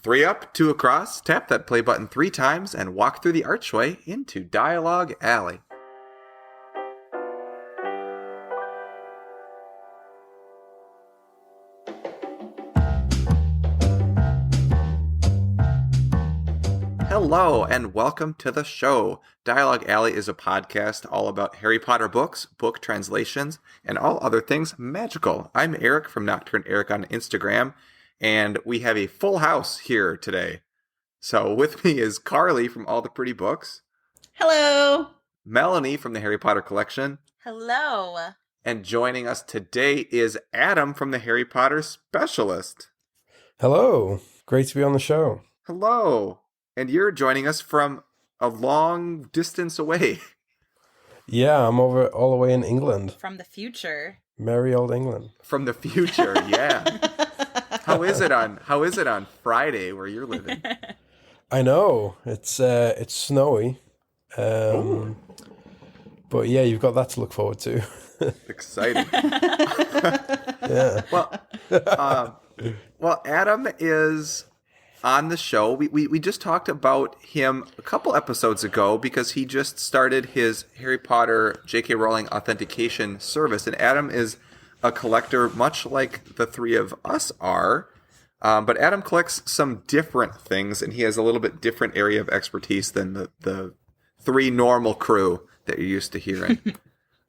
3 up, 2 across, tap that play button 3 times, and walk through the archway into Dialogue Alley. Hello, and welcome to the show. Dialogue Alley is a podcast all about Harry Potter books, book translations, and all other things magical. I'm Erik from Nocturne Erik on Instagram, and we have a full house here today. So with me is Carly from All the Pretty Books. Hello. Melanie from the Harry Potter Collection. Hello. And joining us today is Adam from the Harry Potter Specialist. Hello. Great to be on the show. Hello. And you're joining us from a long distance away. Yeah, I'm over all the way in England. From the future. Merry old England. From the future, yeah. How is it on Friday where you're living? I know. It's snowy. But yeah, you've got that to look forward to. Exciting. Yeah. Well, Adam is on the show. We just talked about him a couple episodes ago because he just started his Harry Potter JK Rowling Authentication service. And Adam is a collector much like the three of us are. But Adam collects some different things, and he has a little bit different area of expertise than the three normal crew that you're used to hearing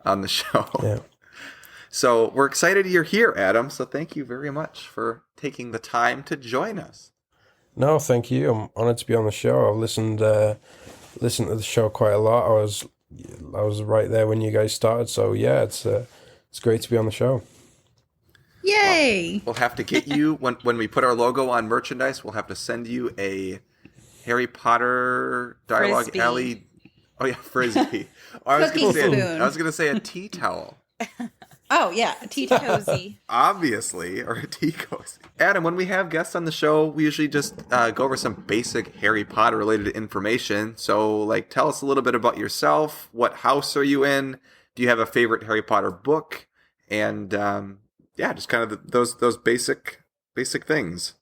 on the show. Yeah. So we're excited you're here, Adam. So thank you very much for taking the time to join us. No, thank you. I'm honored to be on the show. I've listened to the show quite a lot. I was right there when you guys started. So yeah, it's great to be on the show. Yay! We'll have to get you, when we put our logo on merchandise, we'll have to send you a Harry Potter Dialogue Frisbee. Alley. Oh, yeah, Frisbee. I was going to say a tea towel. Oh, yeah, a tea towel. Cozy. Obviously, or a tea cozy. Adam, when we have guests on the show, we usually just go over some basic Harry Potter related information. So, tell us a little bit about yourself. What house are you in? Do you have a favorite Harry Potter book? And just kind of those basic things.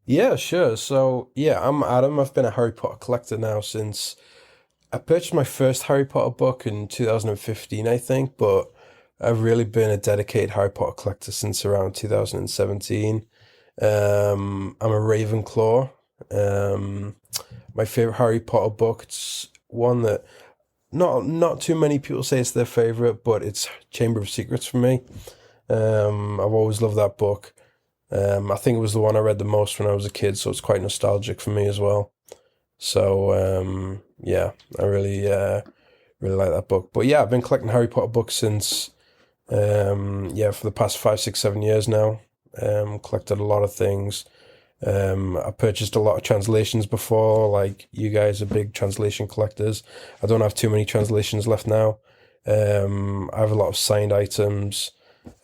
Yeah, sure. So yeah, I'm Adam. I've been a Harry Potter collector now since I purchased my first Harry Potter book in 2015, I think, but I've really been a dedicated Harry Potter collector since around 2017. I'm a Ravenclaw. My favorite Harry Potter book, it's one that not too many people say it's their favorite, but it's Chamber of Secrets for me. I've always loved that book. I think it was the one I read the most when I was a kid, so it's quite nostalgic for me as well. So yeah, I really like that book. But yeah, I've been collecting Harry Potter books since for the past 5, 6, 7 years now. Collected a lot of things. I purchased a lot of translations before, like you guys are big translation collectors. I don't have too many translations left now. I have a lot of signed items,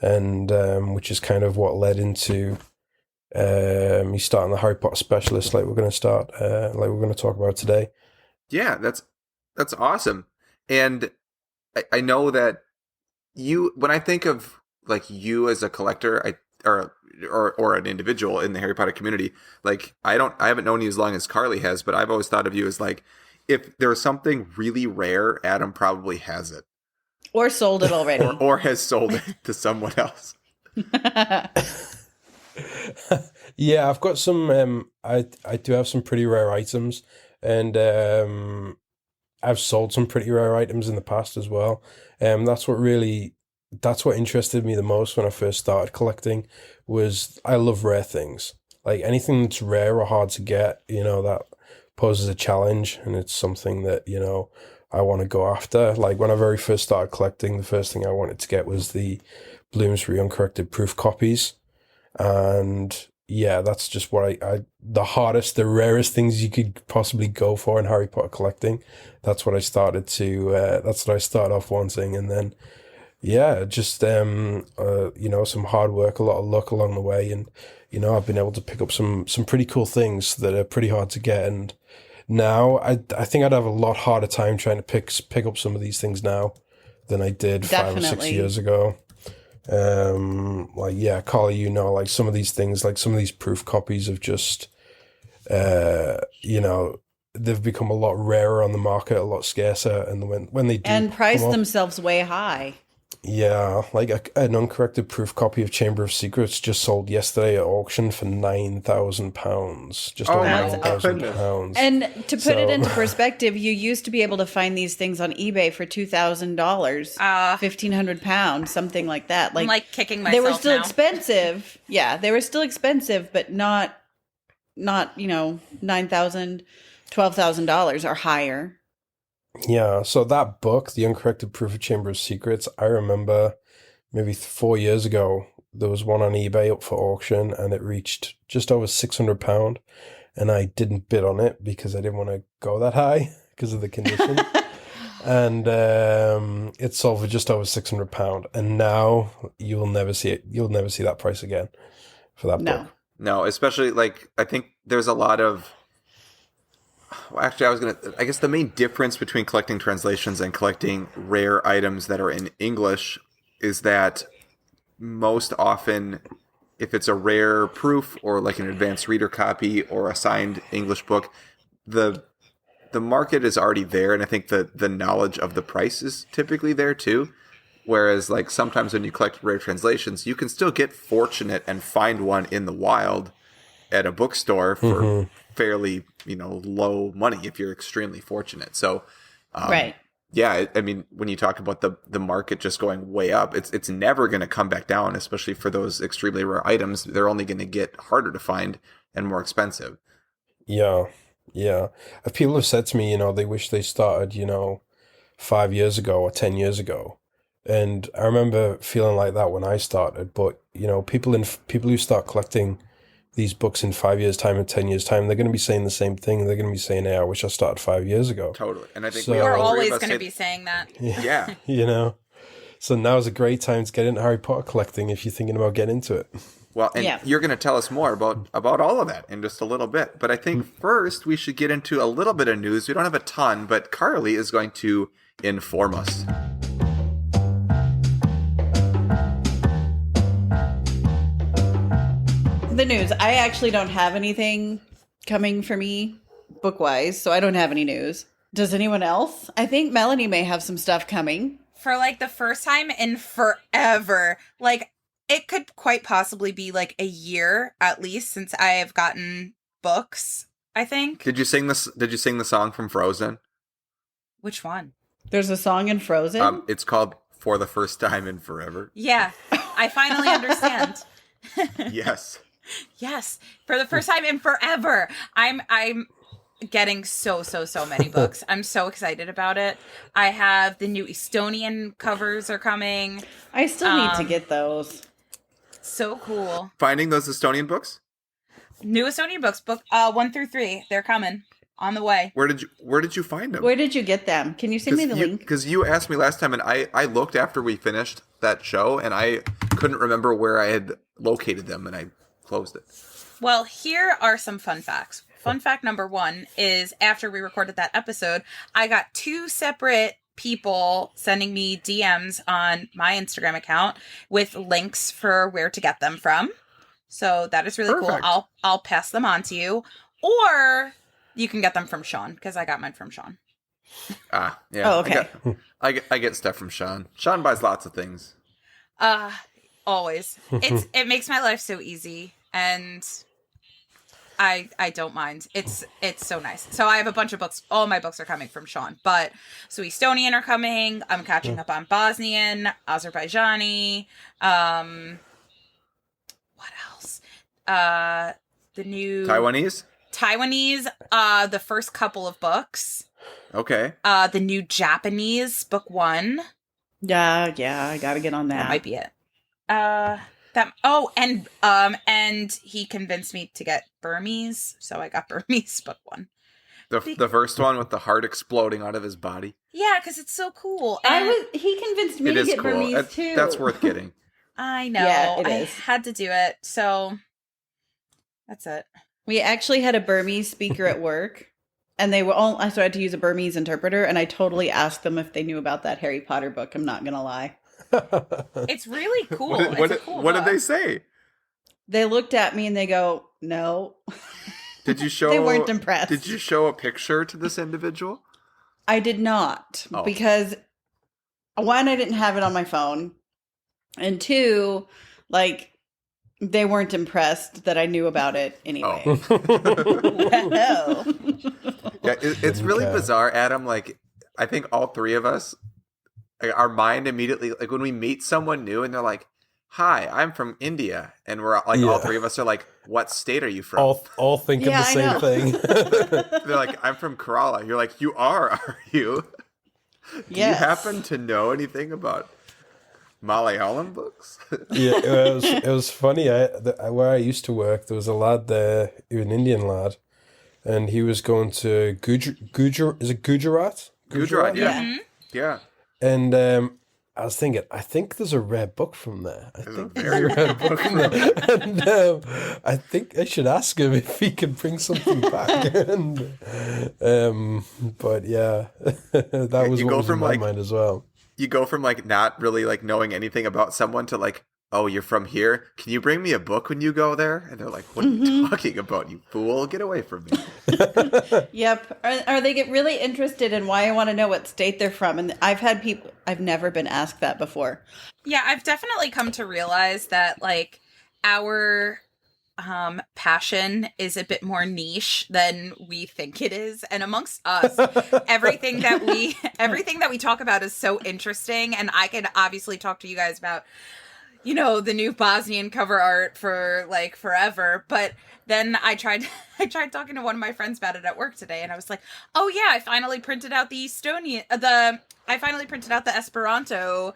and which is kind of what led into me starting the Harry Potter Specialist, like we're going to talk about today. Yeah, that's awesome. And I know that when I think of you as a collector, or an individual in the Harry Potter community, I haven't known you as long as Carly has, but I've always thought of you as if there's something really rare, Adam probably has it. Or sold it already. or has sold it to someone else. Yeah, I've got some, I do have some pretty rare items, and I've sold some pretty rare items in the past as well. That's what interested me the most when I first started collecting, was I love rare things. Like anything that's rare or hard to get, that poses a challenge, and it's something that, I want to go after. Like when I very first started collecting, the first thing I wanted to get was the Bloomsbury uncorrected proof copies. And yeah, that's just what the rarest things you could possibly go for in Harry Potter collecting. That's what I started off wanting. And then, yeah, just, some hard work, a lot of luck along the way. And, I've been able to pick up some pretty cool things that are pretty hard to get. And now I think I'd have a lot harder time trying to pick up some of these things now than I did 5 or 6 years ago. Carly, some of these things, some of these proof copies of just you know, they've become a lot rarer on the market, a lot scarcer, and when they do And price come up, themselves way high. yeah, like an uncorrected proof copy of Chamber of Secrets just sold yesterday at auction for £9,000, just over my £9,000. And to put it So- into perspective, you used to be able to find these things on eBay for $2,000, £1,500, something like that. I'm like kicking myself they were still now. expensive. Yeah, they were still expensive, but not $9,000, $12,000 or higher. Yeah, so that book, The Uncorrected Proof of Chamber of Secrets, I remember maybe 4 years ago, there was one on eBay up for auction and it reached just over £600. And I didn't bid on it because I didn't want to go that high because of the condition. And it sold for just over £600. And now you'll never see it. You'll never see that price again for that No. book. No, especially like I think there's a lot of. Well, actually, I guess the main difference between collecting translations and collecting rare items that are in English is that most often, if it's a rare proof or like an advanced reader copy or a signed English book, the market is already there, and I think the knowledge of the price is typically there too. Whereas, like sometimes when you collect rare translations, you can still get fortunate and find one in the wild at a bookstore for fairly, low money if you're extremely fortunate. So, Right. yeah, I mean, when you talk about the market just going way up, it's never going to come back down, especially for those extremely rare items. They're only going to get harder to find and more expensive. Yeah, yeah. If people have said to me, they wish they started, 5 years ago or 10 years ago. And I remember feeling like that when I started. But, people who start collecting these books in 5 years' time and 10 years' time, they're going to be saying the same thing. They're going to be saying, hey, I wish I started 5 years ago. Totally. And I think So- we all We're three always of us going to say- be saying that. Yeah. So now's a great time to get into Harry Potter collecting if you're thinking about getting into it. Well, and Yeah. you're going to tell us more about all of that in just a little bit. But I think first we should get into a little bit of news. We don't have a ton, but Carly is going to inform us. The news. I actually don't have anything coming for me book-wise, so I don't have any news. Does anyone else? I think Melanie may have some stuff coming. For like the first time in forever. Like it could quite possibly be like a year at least since I have gotten books, I think. Did you sing the song from Frozen? Which one? There's a song in Frozen. It's called For the First Time in Forever. Yeah. I finally understand. Yes. Yes. For the first time in forever. I'm getting so many books. I'm so excited about it. I have the new Estonian covers are coming. I still need to get those. So cool. Finding those Estonian books? New Estonian books, book 1 through 3. They're coming. On the way. Where did you find them? Where did you get them? Can you send me the link? Because you asked me last time, and I looked after we finished that show, and I couldn't remember where I had located them, and I closed it. Well, here are some fun facts. Fun fact number 1 is after we recorded that episode, I got 2 separate people sending me DMs on my Instagram account with links for where to get them from. So that is really Perfect. cool. I'll pass them on to you. Or you can get them from Sean, because I got mine from Sean. Ah, yeah. Oh, okay. I get stuff from Sean. Sean buys lots of things. Always. It makes my life so easy, and I don't mind. It's so nice. So I have a bunch of books. All my books are coming from Sean, but so Estonian are coming. I'm catching up on Bosnian, Azerbaijani. What else? The new Taiwanese? The first couple of books. Okay. The new Japanese book 1. Yeah, I gotta get on That that. might be it. And he convinced me to get Burmese, so I got Burmese book 1. The first one with the heart exploding out of his body. Yeah, because it's so cool. And He convinced me It to is get cool. Burmese too. That's worth getting. I know. Yeah, it I is. had to do it, so that's it. We actually had a Burmese speaker at work, and they were all. So I had to use a Burmese interpreter, and I totally asked them if they knew about that Harry Potter book. I'm not gonna lie. It's really cool. What It's a cool did book. they say? They looked at me and they go, "No." Did you show? They weren't impressed. Did you show a picture to this individual? I did not because one, I didn't have it on my phone, and two, like they weren't impressed that I knew about it anyway. Yeah, it's really bizarre, Adam. Like, I think all three of us, like, our mind immediately, like when we meet someone new and they're like, "Hi, I'm from India," and we're like, all three of us are like, "What state are you from?" All thinking the same thing. They're like, "I'm from Kerala." You're like, "You are you?" Do you happen to know anything about Malayalam books? Yeah, it was funny. Where I used to work, there was a lad there, an Indian lad, and he was going to Gujarat? Gujarat, yeah. Mm-hmm. Yeah. And I was thinking, I think there's a rare book from there. I think there's very a rare book from there. And I think I should ask him if he can bring something back. But yeah, that was what was in my mind as well. You go from like not really like knowing anything about someone to like, "Oh, you're from here. Can you bring me a book when you go there?" And they're like, "What are you talking about, you fool? Get away from me." Yep. Or they get really interested in why I want to know what state they're from. And I've had people, I've never been asked that before. Yeah, I've definitely come to realize that like our passion is a bit more niche than we think it is, and amongst us, everything that we talk about is so interesting. And I could obviously talk to you guys about, you know, the new Bosnian cover art for like forever, but then I tried talking to one of my friends about it at work today, and I was like, "Oh yeah, I finally printed out the Esperanto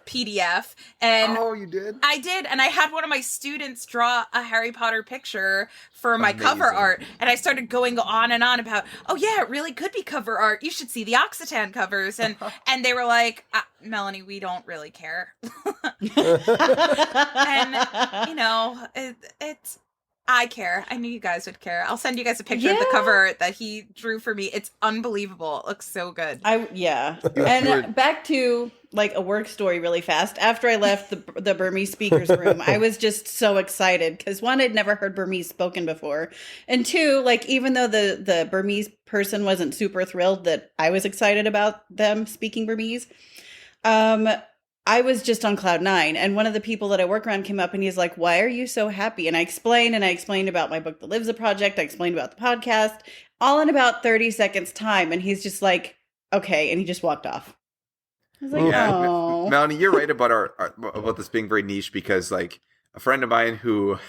PDF." And oh, you did? I did, and I had one of my students draw a Harry Potter picture for my cover art, and I started going on and on about, "Oh yeah, it really could be cover art. You should see the Occitan covers." And they were like, "Melanie, we don't really care." And you know, it's I care. I knew you guys would care. I'll send you guys a picture of the cover art that he drew for me. It's unbelievable. It looks so good. And back to like a work story really fast. After I left the Burmese speakers room, I was just so excited because one, I'd never heard Burmese spoken before. And two, like even though the Burmese person wasn't super thrilled that I was excited about them speaking Burmese, I was just on cloud nine, and one of the people that I work around came up and he's like, "Why are you so happy?" And I explained about my book, The Lives a Project. I explained about the podcast, all in about 30 seconds time. And he's just like, "Okay." And he just walked off. I was like, "Oh, Melanie, you're right about about this being very niche, because like a friend of mine who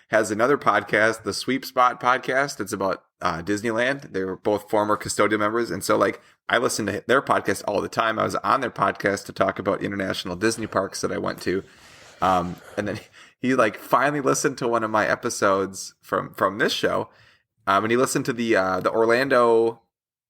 has another podcast, the Sweep Spot podcast. It's about Disneyland. They were both former custodial members. And so like I listen to their podcast all the time. I was on their podcast to talk about international Disney parks that I went to. And then he like finally listened to one of my episodes from this show. And he listened to the Orlando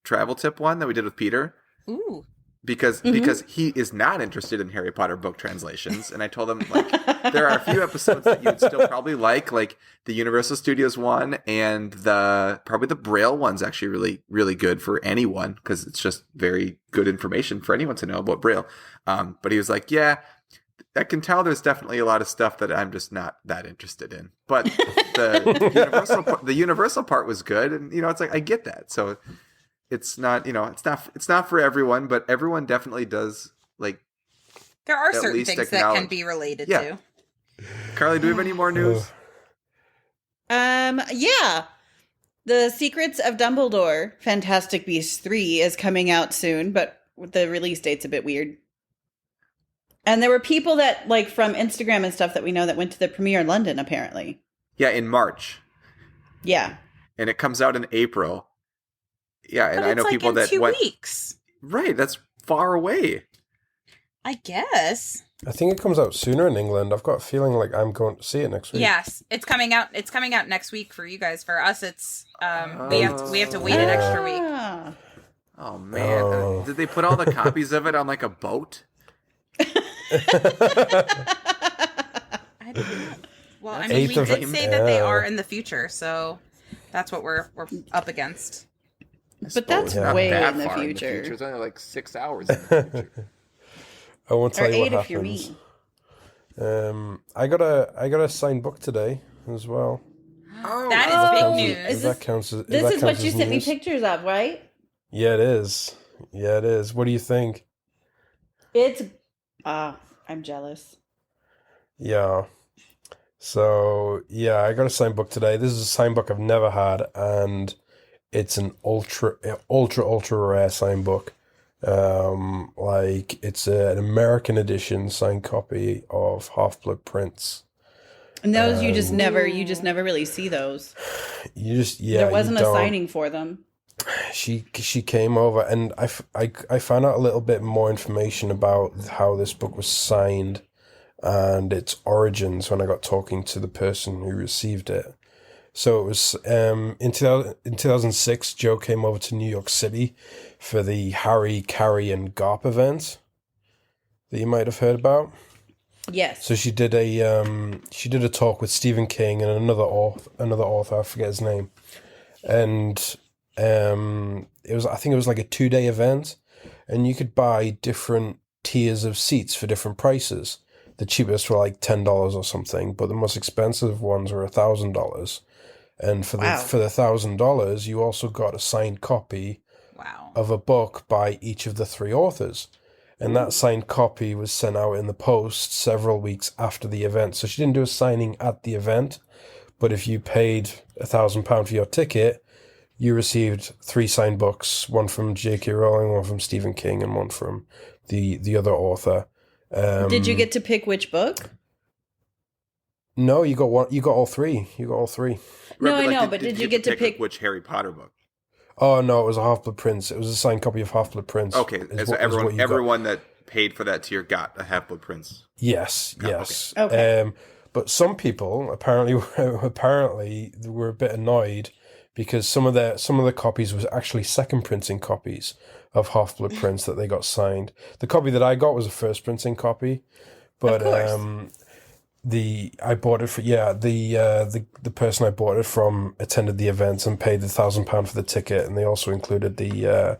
travel tip one that we did with Peter. Ooh. Because he is not interested in Harry Potter book translations. And I told him, like, there are a few episodes that you'd still probably like the Universal Studios one, and probably the Braille one's actually really, really good for anyone, because it's just very good information for anyone to know about Braille. But he was like, "Yeah, I can tell there's definitely a lot of stuff that I'm just not that interested in. But the Universal part was good." And, you know, it's like, I get that. So it's not, you know, it's not for everyone, but everyone definitely does, like, there are certain things that can be related to. Carly, do we have any more news? Yeah. The Secrets of Dumbledore, Fantastic Beasts 3 is coming out soon, but the release date's a bit weird. And there were people that, like, from Instagram and stuff that we know that went to the premiere in London, apparently. Yeah, in March. Yeah. And it comes out in April. Yeah, and but I know like people in that 2 weeks. Right, that's far away. I guess. I think it comes out sooner in England. I've got a feeling like I'm going to see it next week. Yes, it's coming out. It's coming out next week for you guys. For us, it's we have to wait an extra week. Oh man! Did they put all the copies of it on like a boat? I don't know. Well, I mean, we did say that they are in the future, so that's what we're up against. But that's way in the future. It's only like 6 hours in the future. I won't tell you what if you're happens. I got a signed book today as well. Oh, That Oh, is big is news. That counts as, if This that is what counts you as sent me news. pictures of, right? Yeah, it is. Yeah, it is. What do you think? It's I'm jealous. Yeah. So, yeah, I got a signed book today. This is a signed book I've never had, and it's an ultra rare signed book. Like, it's an American edition signed copy of Half-Blood Prince. And those you just never really see those. There wasn't you a don't. signing for them. She came over, and I found out a little bit more information about how this book was signed and its origins when I got talking to the person who received it. So it was in 2006, Joe came over to New York City for the Harry, Carrie, and Garp event that you might have heard about. Yes. So she did a talk with Stephen King and another author, I forget his name, and I think it was like a 2-day event, and you could buy different tiers of seats for different prices. The cheapest were like $10 or something, but the most expensive ones were $1,000. And for the $1,000, you also got a signed copy of a book by each of the 3 authors. And that signed copy was sent out in the post several weeks after the event. So she didn't do a signing at the event, but if you paid £1,000 for your ticket, you received 3 signed books, one from JK Rowling, one from Stephen King, and one from the other author. Did you get to pick which book? No, you got one. You got all 3. You got all 3. No, I know, but did you get to pick which Harry Potter book? Oh no, it was a Half-Blood Prince. It was a signed copy of Half-Blood Prince. Okay, so everyone that paid for that tier got a Half-Blood Prince. Yes, yes. Okay. But some people apparently were a bit annoyed because some of the copies was actually second printing copies of Half-Blood Prince that they got signed. The copy that I got was a first printing copy, but I bought it for the person I bought it from attended the event and paid £1,000 for the ticket, and they also included the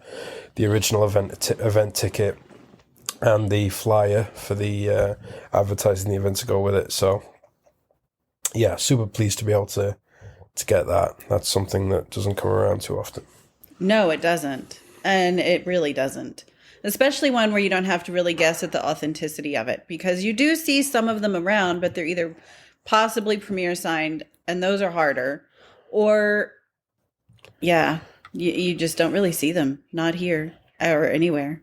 original event ticket and the flyer for the advertising the event to go with it. So yeah, super pleased to be able to get that. That's something that doesn't come around too often. No, it doesn't. And it really doesn't. Especially one where you don't have to really guess at the authenticity of it, because you do see some of them around, but they're either possibly premiere signed, and those are harder, or you just don't really see them, not here or anywhere.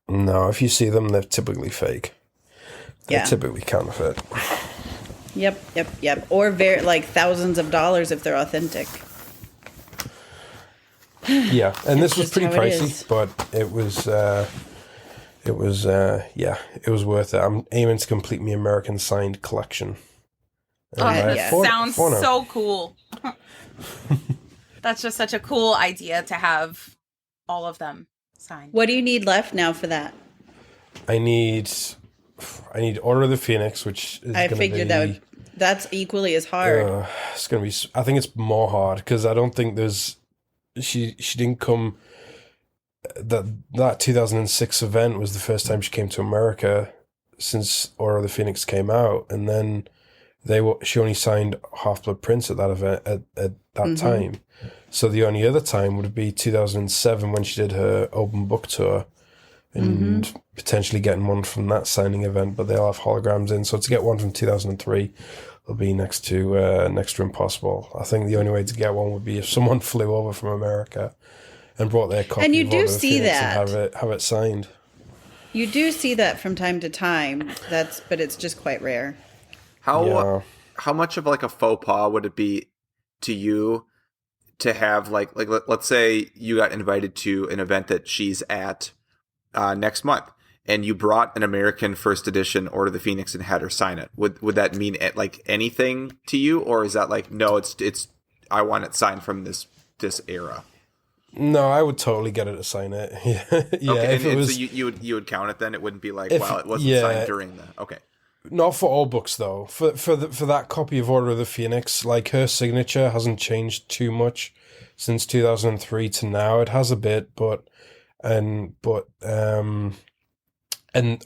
No, if you see them, they're typically fake. They're typically counterfeit. Yep. Or like thousands of dollars if they're authentic. Yeah, and this was just pretty how it pricey, is. but it was worth it. I'm aiming to complete my American signed collection. Sounds so cool. That's just such a cool idea to have all of them signed. What do you need left now for that? I need Order of the Phoenix, which is I figured that's equally as hard. It's gonna be. I think it's more hard because I don't think there's. She didn't come. That 2006 event was the first time she came to America since Order of the Phoenix came out, and then she only signed Half-Blood Prince at that event at that time. So the only other time would be 2007 when she did her open book tour, and potentially getting one from that signing event, but they'll have holograms in. So to get one from 2003 will be next to impossible. I think the only way to get one would be if someone flew over from America and brought their copy. And you of do Order of the see Phoenix that. and have it signed. You do see that from time to time. But it's just quite rare. How much of like a faux pas would it be to you to have like let's say you got invited to an event that she's at next month, and you brought an American first edition Order of the Phoenix and had her sign it? Would that mean like anything to you, or is that like no? It's I want it signed from this era. No, I would totally get her to sign it. Yeah, Okay, if it was, so you would count it then. It wouldn't be like it wasn't signed during the okay. Not for all books though. For that copy of Order of the Phoenix, like her signature hasn't changed too much since 2003 to now. It has a bit, and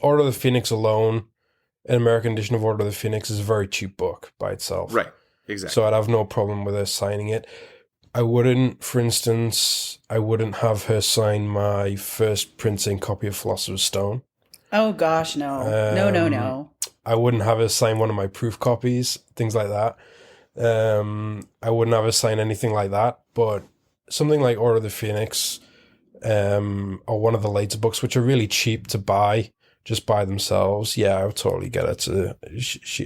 Order of the Phoenix alone, an American edition of Order of the Phoenix is a very cheap book by itself. Right. Exactly. So I'd have no problem with her signing it. I wouldn't, for instance, have her sign my first printing copy of Philosopher's Stone. Oh gosh, no. No. I wouldn't have her sign one of my proof copies, things like that. I wouldn't have her sign anything like that, but something like Order of the Phoenix, or one of the later books, which are really cheap to buy just by themselves. Yeah, I would totally get her to.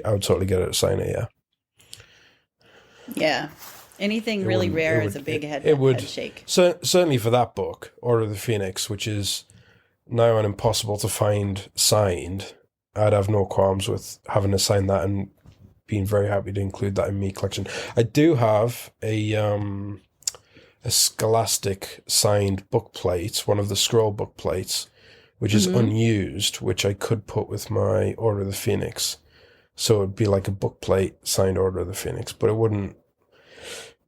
I would totally get her to sign it. Yeah. Yeah. Anything really rare is a big head shake. Certainly for that book, Order of the Phoenix, which is now an impossible to find signed, I'd have no qualms with having to sign that and being very happy to include that in my collection. I do have a Scholastic signed book plate, one of the scroll book plates, which is unused, which I could put with my Order of the Phoenix. So it would be like a book plate signed Order of the Phoenix, but it wouldn't.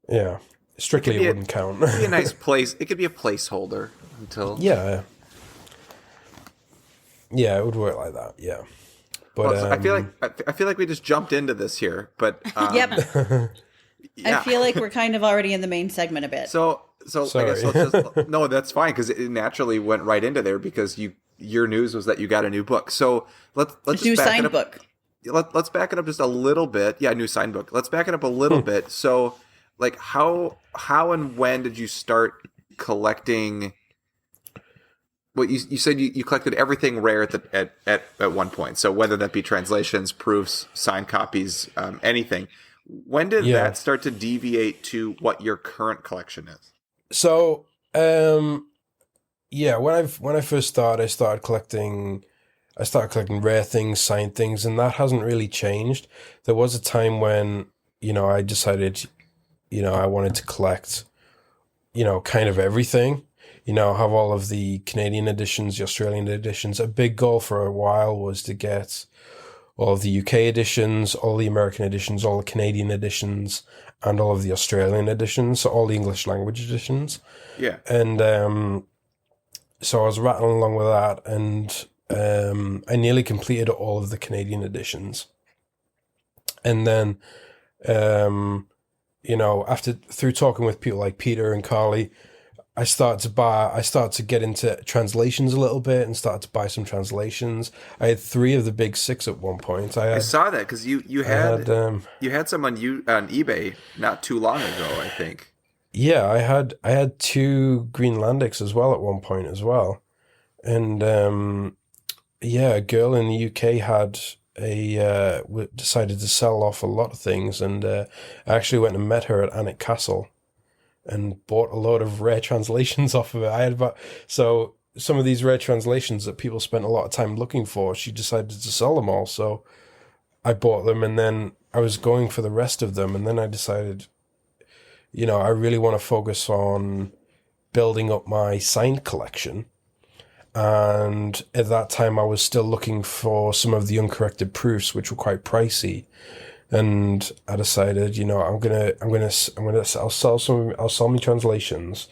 Yeah, strictly it wouldn't count. It'd be a nice place. It could be a placeholder until. Yeah, it would work like that. Yeah, but well, I feel like we just jumped into this here, but yep. Yeah. I feel like we're kind of already in the main segment a bit. So I guess no, that's fine because it naturally went right into there because your news was that you got a new book. So let's just new back signed it up. book. Let's back it up just a little bit. Yeah, new signed book. Let's back it up a little bit. So, like, how and when did you start collecting? Well, you said you collected everything rare at one point. So whether that be translations, proofs, signed copies, anything. When did that start to deviate to what your current collection is? So, when I first started, I started collecting rare things, signed things, and that hasn't really changed. There was a time when, I decided, I wanted to collect, kind of everything. Have all of the Canadian editions, the Australian editions. A big goal for a while was to get all of the UK editions, all the American editions, all the Canadian editions, and all of the Australian editions, so all the English language editions. Yeah. And so I was rattling along with that, and I nearly completed all of the Canadian editions. And then, through talking with people like Peter and Carly, I started to get into translations a little bit and started to buy some translations. I had 3 of the big 6 at one point. I saw that because you had some on eBay not too long ago, I think. Yeah, I had 2 Greenlandics as well at one point as well, and a girl in the UK had decided to sell off a lot of things, and I actually went and met her at Alnwick Castle and bought a load of rare translations off of it. So some of these rare translations that people spent a lot of time looking for, she decided to sell them all. So I bought them, and then I was going for the rest of them, and then I decided, I really want to focus on building up my signed collection. And at that time, I was still looking for some of the uncorrected proofs, which were quite pricey. And I decided, I'll sell my translations,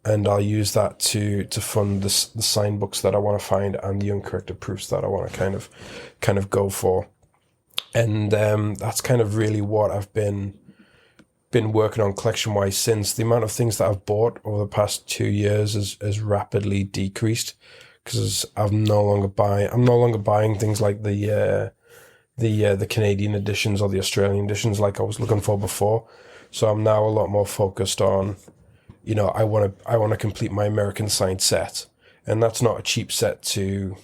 and I'll use that to fund the signed books that I want to find and the uncorrected proofs that I want to kind of go for. And that's kind of really what I've been working on collection wise since. The amount of things that I've bought over the past 2 years has rapidly decreased because I'm no longer buying things like the Canadian editions or the Australian editions like I was looking for before. So I'm now a lot more focused on, I want to complete my American signed set, and that's not a cheap set to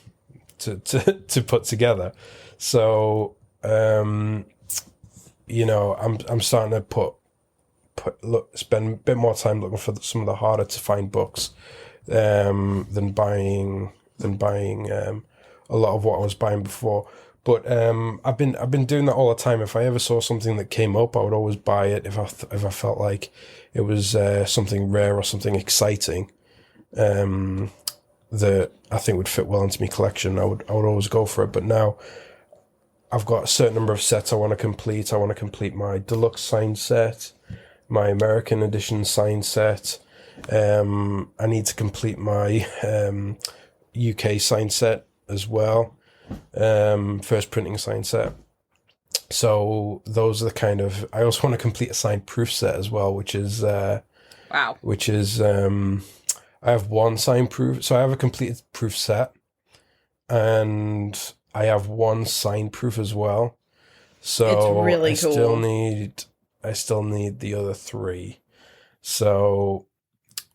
put together. So I'm starting to spend a bit more time looking for some of the harder to find books than buying a lot of what I was buying before. But I've been doing that all the time. If I ever saw something that came up, I would always buy it. If I felt like it was something rare or something exciting that I think would fit well into my collection, I would always go for it. But now I've got a certain number of sets I want to complete. I want to complete my deluxe signed set, my American edition signed set. I need to complete my UK signed set as well. First printing signed set. So those are the kind of. I also want to complete a signed proof set as well, which is Wow. which is I have one signed proof. So I have a completed proof set, and I have one signed proof as well. So It's really I cool. still need the other three. So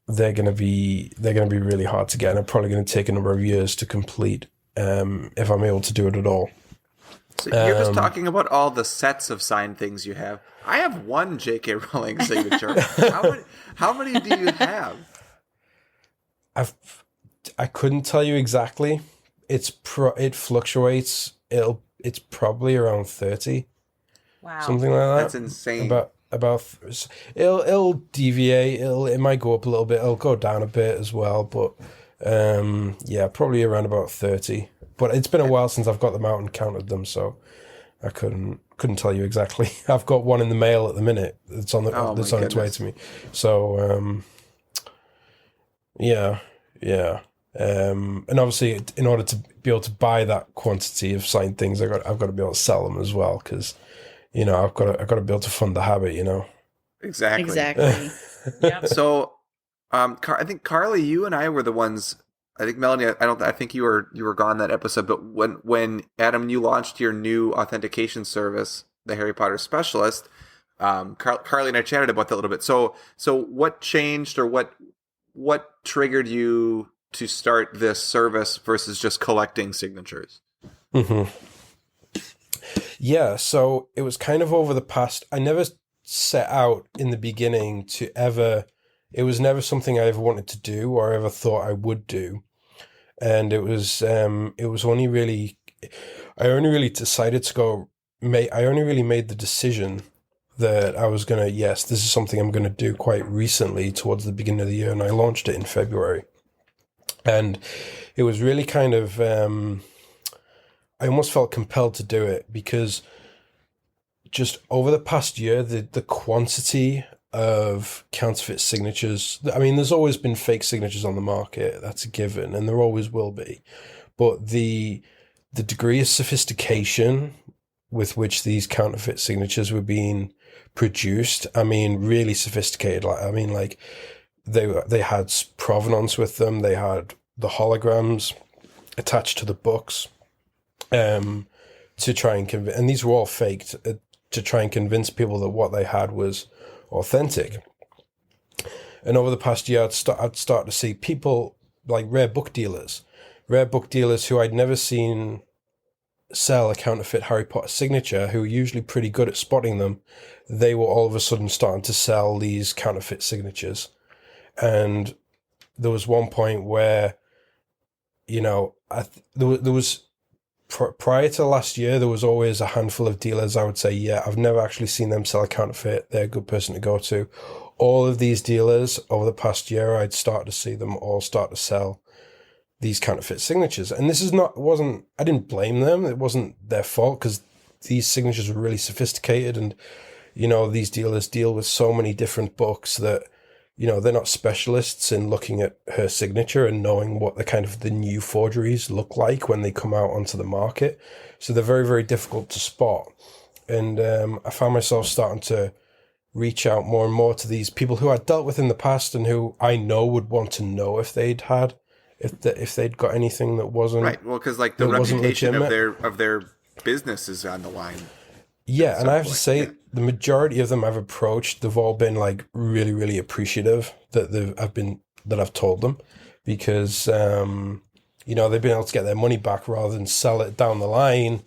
they're gonna be really hard to get, and they're probably gonna take a number of years to complete. If I'm able to do it at all. So you're just talking about all the sets of signed things you have. I have one JK Rowling signature. How many do you have? I couldn't tell you exactly. It fluctuates. It's probably around 30. Wow. Something like that. That's insane. It'll deviate. It might go up a little bit. It'll go down a bit as well. But yeah, probably around about 30. But it's been a while since I've got them out and counted them, so I couldn't tell you exactly. I've got one in the mail at the minute. It's on its way to me. So yeah. And obviously, in order to be able to buy that quantity of signed things, I've got to be able to sell them as well, because I've got to be able to fund the habit. Exactly. Yep. So, I think Carly, you and I were the ones. I think Melanie, I think you were gone that episode. But when Adam, you launched your new authentication service, the Harry Potter Specialist, Carly and I chatted about that a little bit. So what changed, or what triggered you to start this service versus just collecting signatures? Mm-hmm. Yeah, so it was kind of over the past. I never set out in the beginning to ever. It was never something I ever wanted to do or ever thought I would do, and it was only really. I only really decided to go. I only really made the decision that I was gonna. Yes, this is something I'm gonna do quite recently, towards the beginning of the year, and I launched it in February, and it was really kind of. I almost felt compelled to do it because just over the past year, the quantity of counterfeit signatures. I mean, there's always been fake signatures on the market. That's a given, and there always will be. But the degree of sophistication with which these counterfeit signatures were being produced, I mean, really sophisticated. Like they had provenance with them. They had the holograms attached to the books. To try and convince, and these were all faked, to try and convince people that what they had was authentic. And over the past year, I'd start to see people like rare book dealers who I'd never seen sell a counterfeit Harry Potter signature, who were usually pretty good at spotting them. They were all of a sudden starting to sell these counterfeit signatures. And there was one point where, there was prior to last year, there was always a handful of dealers I would say, yeah, I've never actually seen them sell a counterfeit. They're a good person to go to. All of these dealers over the past year, I'd start to see them all start to sell these counterfeit signatures. And this I didn't blame them. It wasn't their fault, because these signatures were really sophisticated, and, these dealers deal with so many different books that, they're not specialists in looking at her signature and knowing what the new forgeries look like when they come out onto the market. So they're very, very difficult to spot. And I found myself starting to reach out more and more to these people who I'd dealt with in the past, and who I know would want to know if they'd got anything that wasn't right. Well, because the reputation of their business is on the line. Yeah, and I have to say, the majority of them I've approached, they've all been really, really appreciative that I've told them, because they've been able to get their money back rather than sell it down the line,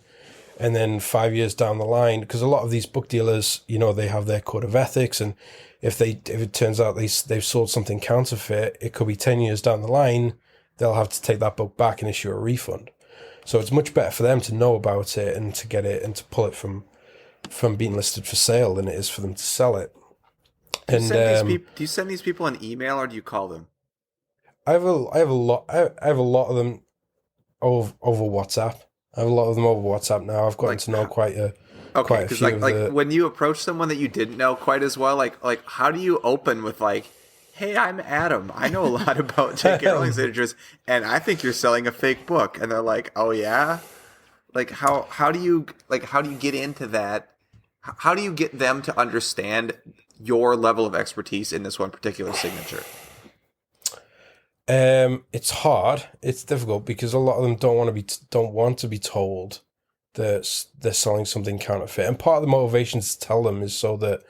and then 5 years down the line, because a lot of these book dealers, they have their code of ethics, and if it turns out they've sold something counterfeit, it could be 10 years down the line, they'll have to take that book back and issue a refund. So it's much better for them to know about it and to get it and to pull it from being listed for sale than it is for them to sell it. Do you send these people an email, or do you call them? I have a lot of them over WhatsApp. I have a lot of them over WhatsApp now. I've gotten to know quite a few. When you approach someone that you didn't know quite as well, how do you open with hey, I'm Adam. I know a lot about JK Rowling Signatures, and I think you're selling a fake book. And they're like, oh yeah? like how do you get into that? How do you get them to understand your level of expertise in this one particular signature? It's hard. It's difficult because a lot of them don't want to be told that they're selling something counterfeit. And part of the motivation to tell them is so that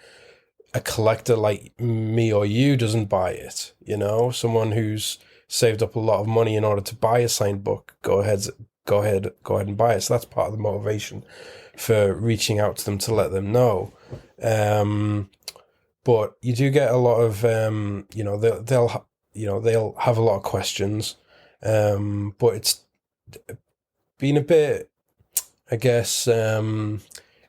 a collector like me or you doesn't buy it. You know, someone who's saved up a lot of money in order to buy a signed book, go ahead and buy it. So that's part of the motivation for reaching out to them to let them know. But you do get a lot of they'll have a lot of questions, but it's been a bit, I guess,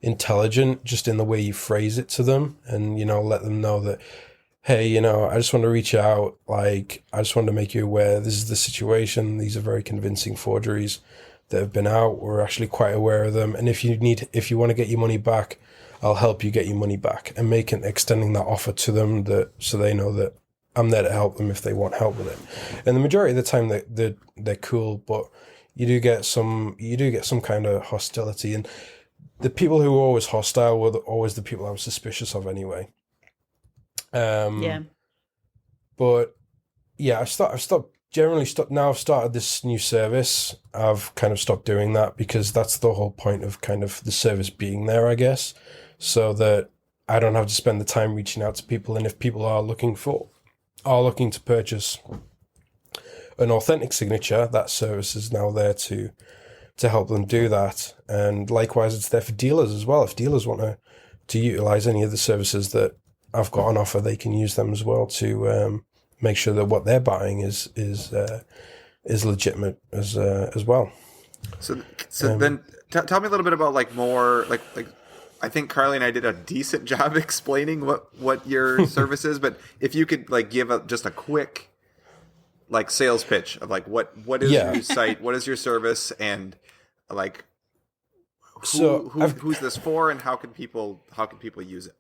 intelligent just in the way you phrase it to them, and let them know that, hey, I just want to reach out, like, I just want to make you aware this is the situation. These are very convincing forgeries that have been out. We're actually quite aware of them, and if you want to get your money back, I'll help you get your money back, and extending that offer to them, that so they know that I'm there to help them if they want help with it. And the majority of the time they're cool, but you do get some kind of hostility, and the people who were always hostile were always the people I was suspicious of anyway. Yeah. But yeah, I've started this new service. I've kind of stopped doing that because that's the whole point of kind of the service being there, I guess, so that I don't have to spend the time reaching out to people. And if people are looking to purchase an authentic signature, that service is now there to help them do that. And likewise, it's there for dealers as well. If dealers want to utilize any of the services that I've got on offer, they can use them as well to make sure that what they're buying is legitimate as well. So then tell me a little bit about more I think Carly and I did a decent job explaining what your service is, but if you could give just a quick sales pitch of what is your site, what is your service, and who's this for, and how can people use it?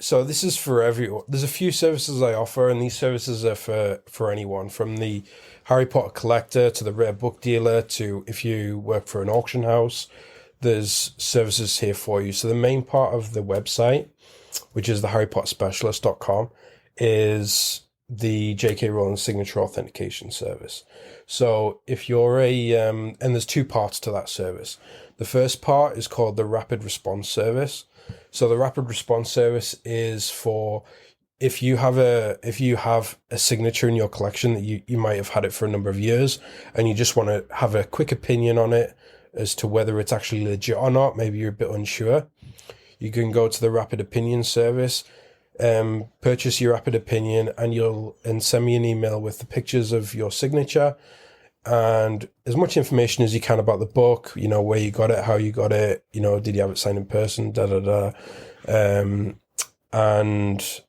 So this is for everyone. There's a few services I offer, and these services are for anyone, from the Harry Potter collector to the rare book dealer to if you work for an auction house. There's services here for you. So the main part of the website, which is the harrypotterspecialist.com, is the JK Rowling Signature Authentication service. So if you're and there's two parts to that service. The first part is called the Rapid Response Service. So the Rapid Response Service is for if you have a signature in your collection that you might have had it for a number of years, and you just want to have a quick opinion on it as to whether it's actually legit or not. Maybe you're a bit unsure. You can go to the Rapid Opinion service, purchase your Rapid Opinion, and send me an email with the pictures of your signature and as much information as you can about the book, where you got it, how you got it, did you have it signed in person, and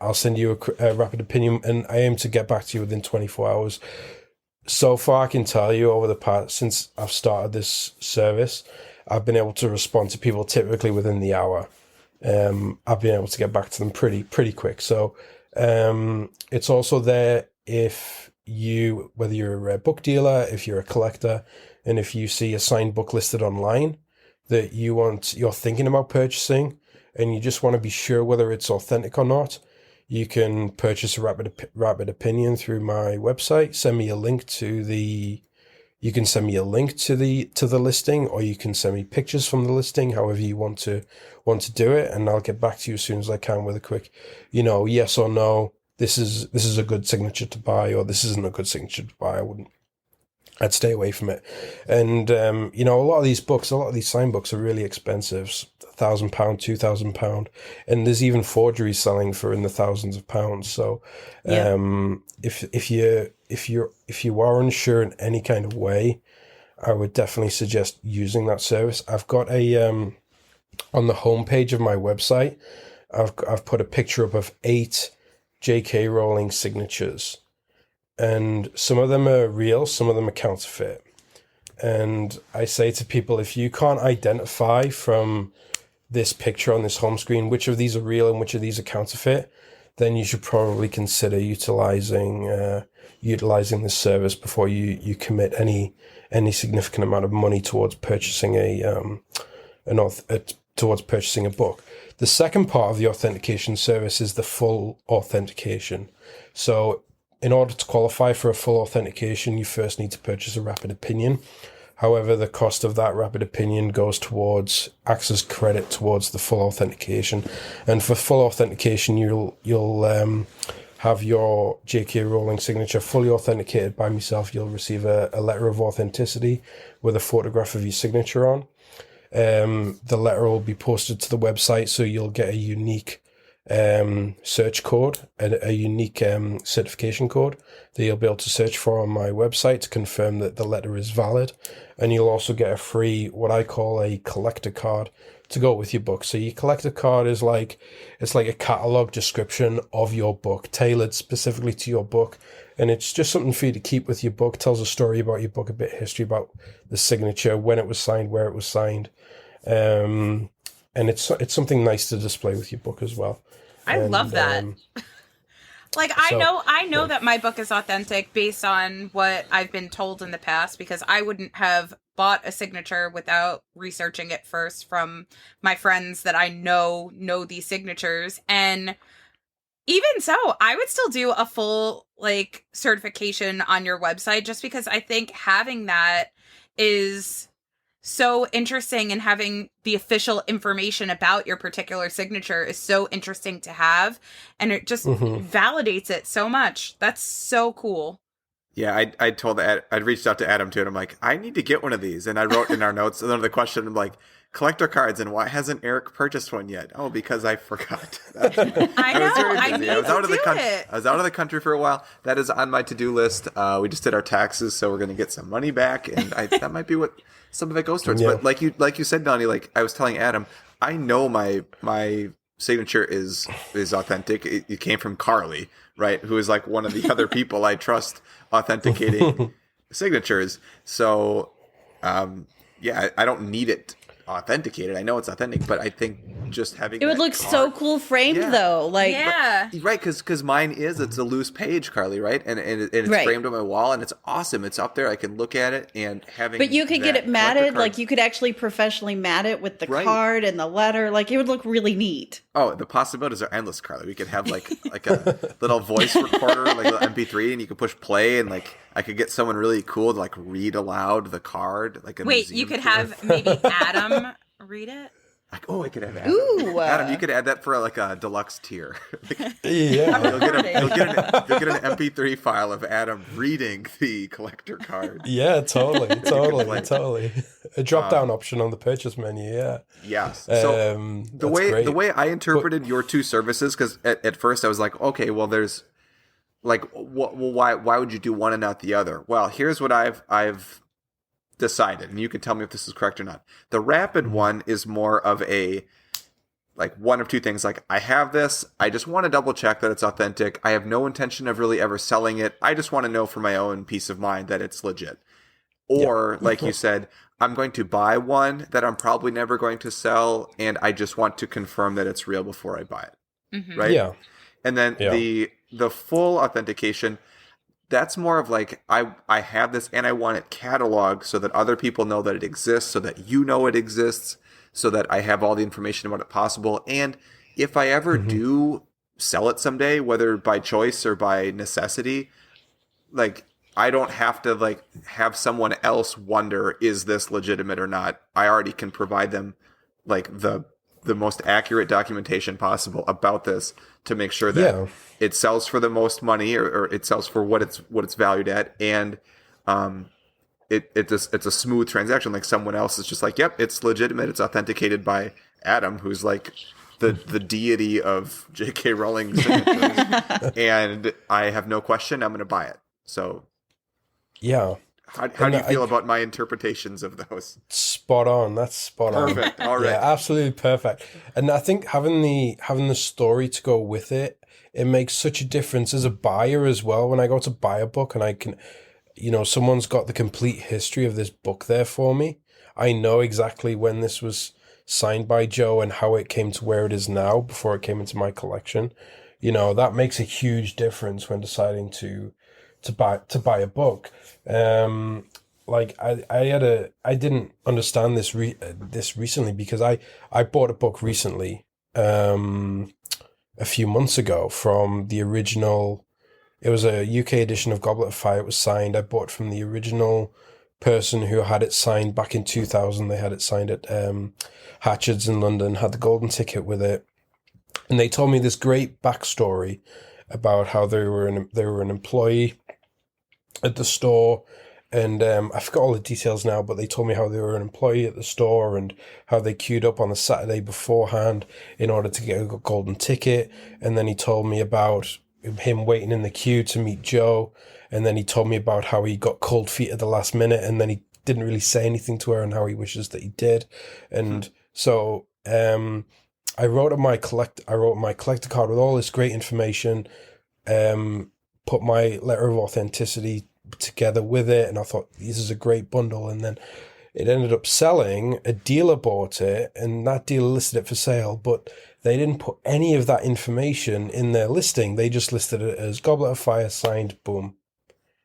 I'll send you a Rapid Opinion, and I aim to get back to you within 24 hours. So far, I can tell you over the past, since I've started this service, I've been able to respond to people typically within the hour. I've been able to get back to them pretty quick. So it's also there whether you're a rare book dealer, if you're a collector, and if you see a signed book listed online that you're thinking about purchasing, and you just want to be sure whether it's authentic or not, you can purchase a rapid opinion through my website. Send me a link to the listing, or you can send me pictures from the listing, however you want to do it, and I'll get back to you as soon as I can with a quick, yes or no. This is a good signature to buy, or this isn't a good signature to buy. I'd stay away from it. And a lot of these signed books are really expensive. £1,000, £2,000, and there's even forgeries selling for in the thousands of pounds. So, if you are unsure in any kind of way, I would definitely suggest using that service. I've got on the homepage of my website, I've put a picture up of 8 JK Rowling signatures, and some of them are real, some of them are counterfeit. And I say to people, if you can't identify from this picture on this home screen which of these are real and which of these are counterfeit, then you should probably consider utilizing this service before you commit any significant amount of money towards purchasing towards purchasing a book. The second part of the authentication service is the full authentication. So in order to qualify for a full authentication, you first need to purchase a rapid opinion. However, the cost of that rapid opinion acts as credit towards the full authentication. And for full authentication, you'll have your JK Rowling signature fully authenticated by myself. You'll receive a letter of authenticity with a photograph of your signature on. The letter will be posted to the website, so you'll get a unique search code, a unique certification code that you'll be able to search for on my website to confirm that the letter is valid. And you'll also get a free, what I call a collector card to go with your book. So your collector card is it's like a catalog description of your book, tailored specifically to your book. And it's just something for you to keep with your book. Tells a story about your book, a bit of history about the signature, when it was signed, where it was signed. And it's something nice to display with your book as well. I love that. I know that my book is authentic based on what I've been told in the past, because I wouldn't have bought a signature without researching it first from my friends that I know these signatures. And even so, I would still do a full certification on your website, just because I think having that is so interesting, and having the official information about your particular signature is so interesting to have, and it just validates it so much. That's so cool. Yeah, I'd reached out to Adam too, and I'm like, I need to get one of these. And I wrote in our notes another question, I'm like, collector cards, and why hasn't Erik purchased one yet? Oh, because I forgot. I was out of the country for a while. That is on my to-do list. We just did our taxes, so we're going to get some money back, and that might be what some of it goes towards. Yeah. But like you said, Melanie, I was telling Adam, I know my signature is authentic. It came from Carly, right? Who is one of the other people I trust authenticating signatures. So, I don't need it authenticated. I know it's authentic, but I think just having it would look so cool framed though. Right, because mine it's a loose page, Carly, right? And it's framed on my wall, and it's awesome. It's up there. I can look at it, and having. But you could get it matted. You could actually professionally mat it with the card and the letter. It would look really neat. Oh, the possibilities are endless, Carly. We could have like a little voice recorder, like an MP3, and you could push play, and I could get someone really cool to read aloud the card. Wait, you could have maybe Adam read it? I could have Adam. Ooh, Adam, you could add that for a deluxe tier. Yeah. You'll get an MP3 file of Adam reading the collector card. Yeah, totally. A drop-down option on the purchase menu, yeah. Yes. So the way I interpreted your two services, because at first I was like, okay, well, there's why would you do one and not the other? Well, here's what I've decided, and you can tell me if this is correct or not. The rapid one is more of a one of two things. I have this, I just want to double check that it's authentic. I have no intention of really ever selling it. I just want to know for my own peace of mind that it's legit. Or you said, I'm going to buy one that I'm probably never going to sell, and I just want to confirm that it's real before I buy it. Mm-hmm. Right? Yeah. And then the full authentication, that's more of I have this and I want it cataloged so that other people know that it exists, so that you know it exists, so that I have all the information about it possible. And if I ever do sell it someday, whether by choice or by necessity, I don't have to have someone else wonder, is this legitimate or not? I already can provide them the most accurate documentation possible about this to make sure that it sells for the most money, or it sells for what it's valued at, and it's a smooth transaction. Someone else is just yep, it's legitimate, it's authenticated by Adam, who's the deity of JK Rowling Signatures, and I have no question, I'm going to buy it. So yeah. How do you feel about my interpretations of those? Spot on. That's spot on. Perfect. All right. Yeah, absolutely perfect. And I think having the story to go with it makes such a difference as a buyer as well. When I go to buy a book and I can, someone's got the complete history of this book there for me. I know exactly when this was signed by Joe and how it came to where it is now before it came into my collection. that makes a huge difference when deciding to buy a book. Like I didn't understand this recently, because I bought a book recently, a few months ago, from the original. It was a UK edition of Goblet of Fire. It was signed. I bought from the original person who had it signed back in 2000. They had it signed at Hatchards in London, had the golden ticket with it. And they told me this great backstory about how they were an employee at the store. And I forgot all the details now, but they told me how they were an employee at the store and how they queued up on the Saturday beforehand in order to get a golden ticket. And then he told me about him waiting in the queue to meet Joe. And then he told me about how he got cold feet at the last minute, and then he didn't really say anything to her, and how he wishes that he did. And so I wrote my collector card with all this great information, put my letter of authenticity together with it, and I thought, this is a great bundle. And then it ended up selling. A dealer bought it, and that dealer listed it for sale, but they didn't put any of that information in their listing. They just listed it as Goblet of Fire, signed, boom.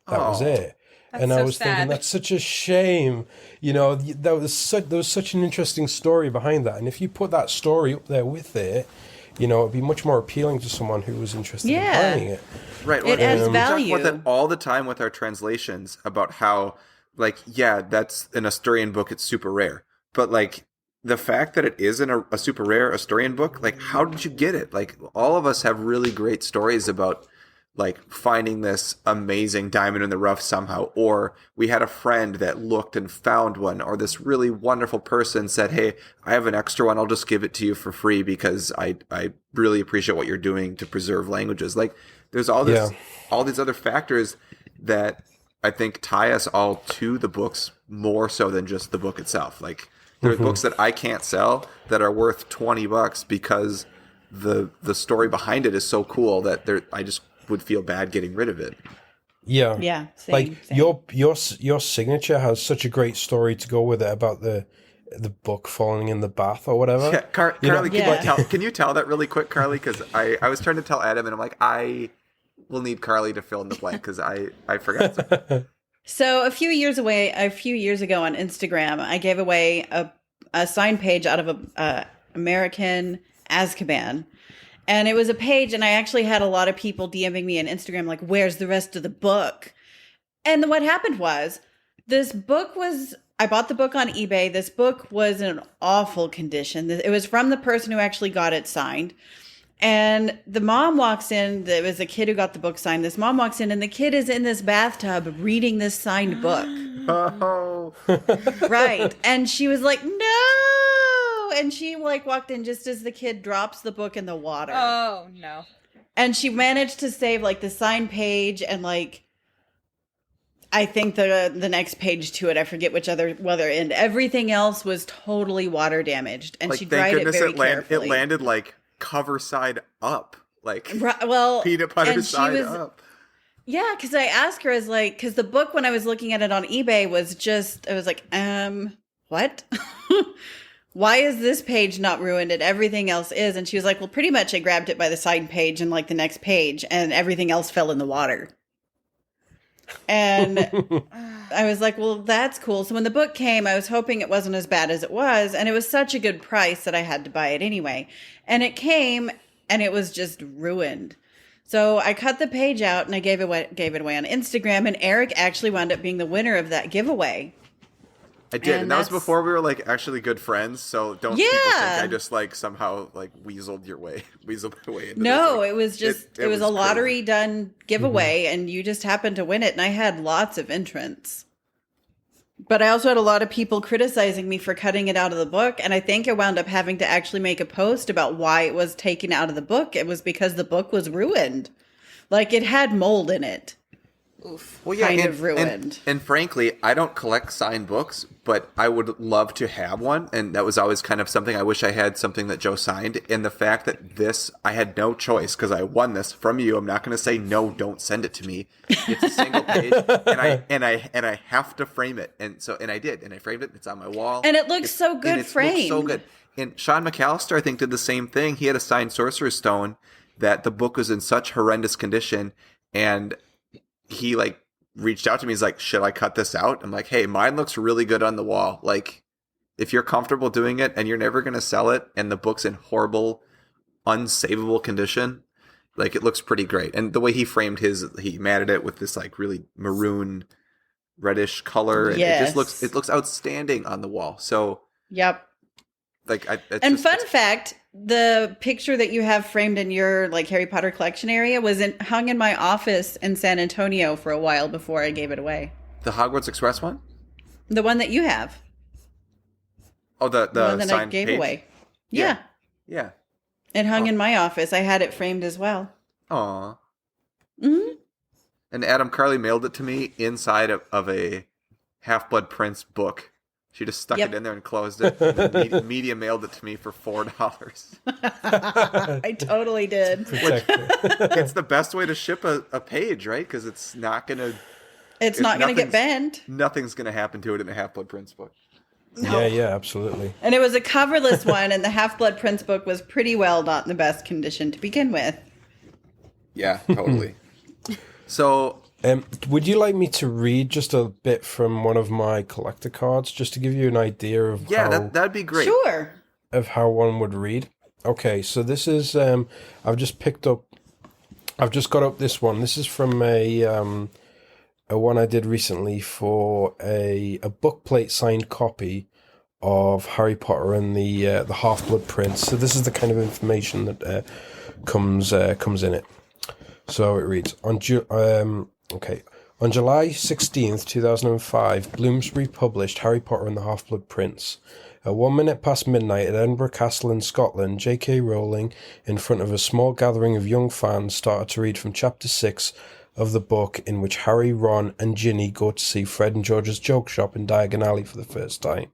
That was it. And I was thinking, that's such a shame. There was such an interesting story behind that. And if you put that story up there with it, it'd be much more appealing to someone who was interested in buying it. Right. It adds value. We talk about that all the time with our translations, about how, that's an Asturian book. It's super rare. But, the fact that it isn't a super rare Asturian book, how did you get it? All of us have really great stories about, finding this amazing diamond in the rough somehow, or we had a friend that looked and found one, or this really wonderful person said, hey, I have an extra one, I'll just give it to you for free because I really appreciate what you're doing to preserve languages. There's all these other factors that I think tie us all to the books more so than just the book itself. There are books that I can't sell that are worth $20 because the story behind it is so cool that I just would feel bad getting rid of it. Yeah. Same. Your signature has such a great story to go with it about the book falling in the bath or whatever. Yeah, Carly, can you tell that really quick, Carly? Because I was trying to tell Adam, and I'm like, I will need Carly to fill in the blank because I forgot. So a few years ago on Instagram, I gave away a signed page out of a American Azkaban. And it was a page, and I actually had a lot of people DMing me on Instagram, like, where's the rest of the book? And what happened was, I bought the book on eBay. This book was in an awful condition. It was from the person who actually got it signed. And the mom walks in. There was a kid who got the book signed. This mom walks in, and the kid is in this bathtub reading this signed book. Oh. Right. And she was like, no. And she walked in just as the kid drops the book in the water. Oh, no. And she managed to save the signed page and I think the next page to it. I forget which other end. Everything else was totally water damaged. And she dried it very carefully. It landed cover side up. Well, peanut butter side up. Yeah, because I asked her, because the book, when I was looking at it on eBay, I was like, what? Why is this page not ruined and everything else is? And she was like, well, pretty much I grabbed it by the side page and the next page, and everything else fell in the water. And I was like, well, that's cool. So when the book came, I was hoping it wasn't as bad as it was. And it was such a good price that I had to buy it anyway. And it came, and it was just ruined. So I cut the page out and I gave it away on Instagram. And Erik actually wound up being the winner of that giveaway. I did, and that was before we were actually good friends. So don't people think I just somehow weaseled my way into No, this. It was just it was a lottery done giveaway, and you just happened to win it. And I had lots of entrants, but I also had a lot of people criticizing me for cutting it out of the book. And I think I wound up having to actually make a post about why it was taken out of the book. It was because the book was ruined, it had mold in it. Oof. Well, yeah, kind of ruined. And frankly, I don't collect signed books, but I would love to have one. And that was always kind of something I wish I had, something that Joe signed. And the fact that I had no choice because I won this from you. I'm not going to say no, don't send it to me. It's a single page, and I have to frame it. And I did, and I framed it. It's on my wall, and it looks so good framed. Looks so good. And Sean McAllister, I think, did the same thing. He had a signed Sorcerer's Stone. that the book was in such horrendous condition, and he like reached out to me. He's like, should I cut this out? I'm like, hey, mine looks really good on the wall. Like, if you're comfortable doing it and you're never going to sell it and the book's in horrible, unsavable condition, like, it looks pretty great. And the way he framed he matted it with this like really maroon reddish color. And Yes. it looks outstanding on the wall. So Yep. like, Fun fact, the picture that you have framed in your like Harry Potter collection area was hung in my office in San Antonio for a while before I gave it away. the Hogwarts Express one? The one that you have. Oh, the one that I signed gave page? away. Yeah. Yeah. It hung in my office. I had it framed as well. Aw. Hmm. And Adam Carley mailed it to me inside of a Half-Blood Prince book. She just stuck Yep. it in there and closed it. And then Media mailed it to me for $4. I totally did. It's the best way to ship a page, right? Because it's not gonna. It's not going to get bent. Nothing's gonna happen to it in a Half-Blood Prince book. Yeah, absolutely. And it was a coverless one, and the Half-Blood Prince book was pretty well not in the best condition to begin with. Yeah, totally. So, Would you like me to read just a bit from one of my collector cards, just to give you an idea of that'd be great. Sure. of how one would read? Okay, so this is I've just got up this one. This is from a one I did recently for a bookplate signed copy of Harry Potter and the Half-Blood Prince. So this is the kind of information that comes in it. So it reads on July 16th, 2005, Bloomsbury published Harry Potter and the Half-Blood Prince. At 1 minute past midnight at Edinburgh Castle in Scotland, JK Rowling, in front of a small gathering of young fans, started to read from chapter 6 of the book in which Harry, Ron and Ginny go to see Fred and George's joke shop in Diagon Alley for the first time.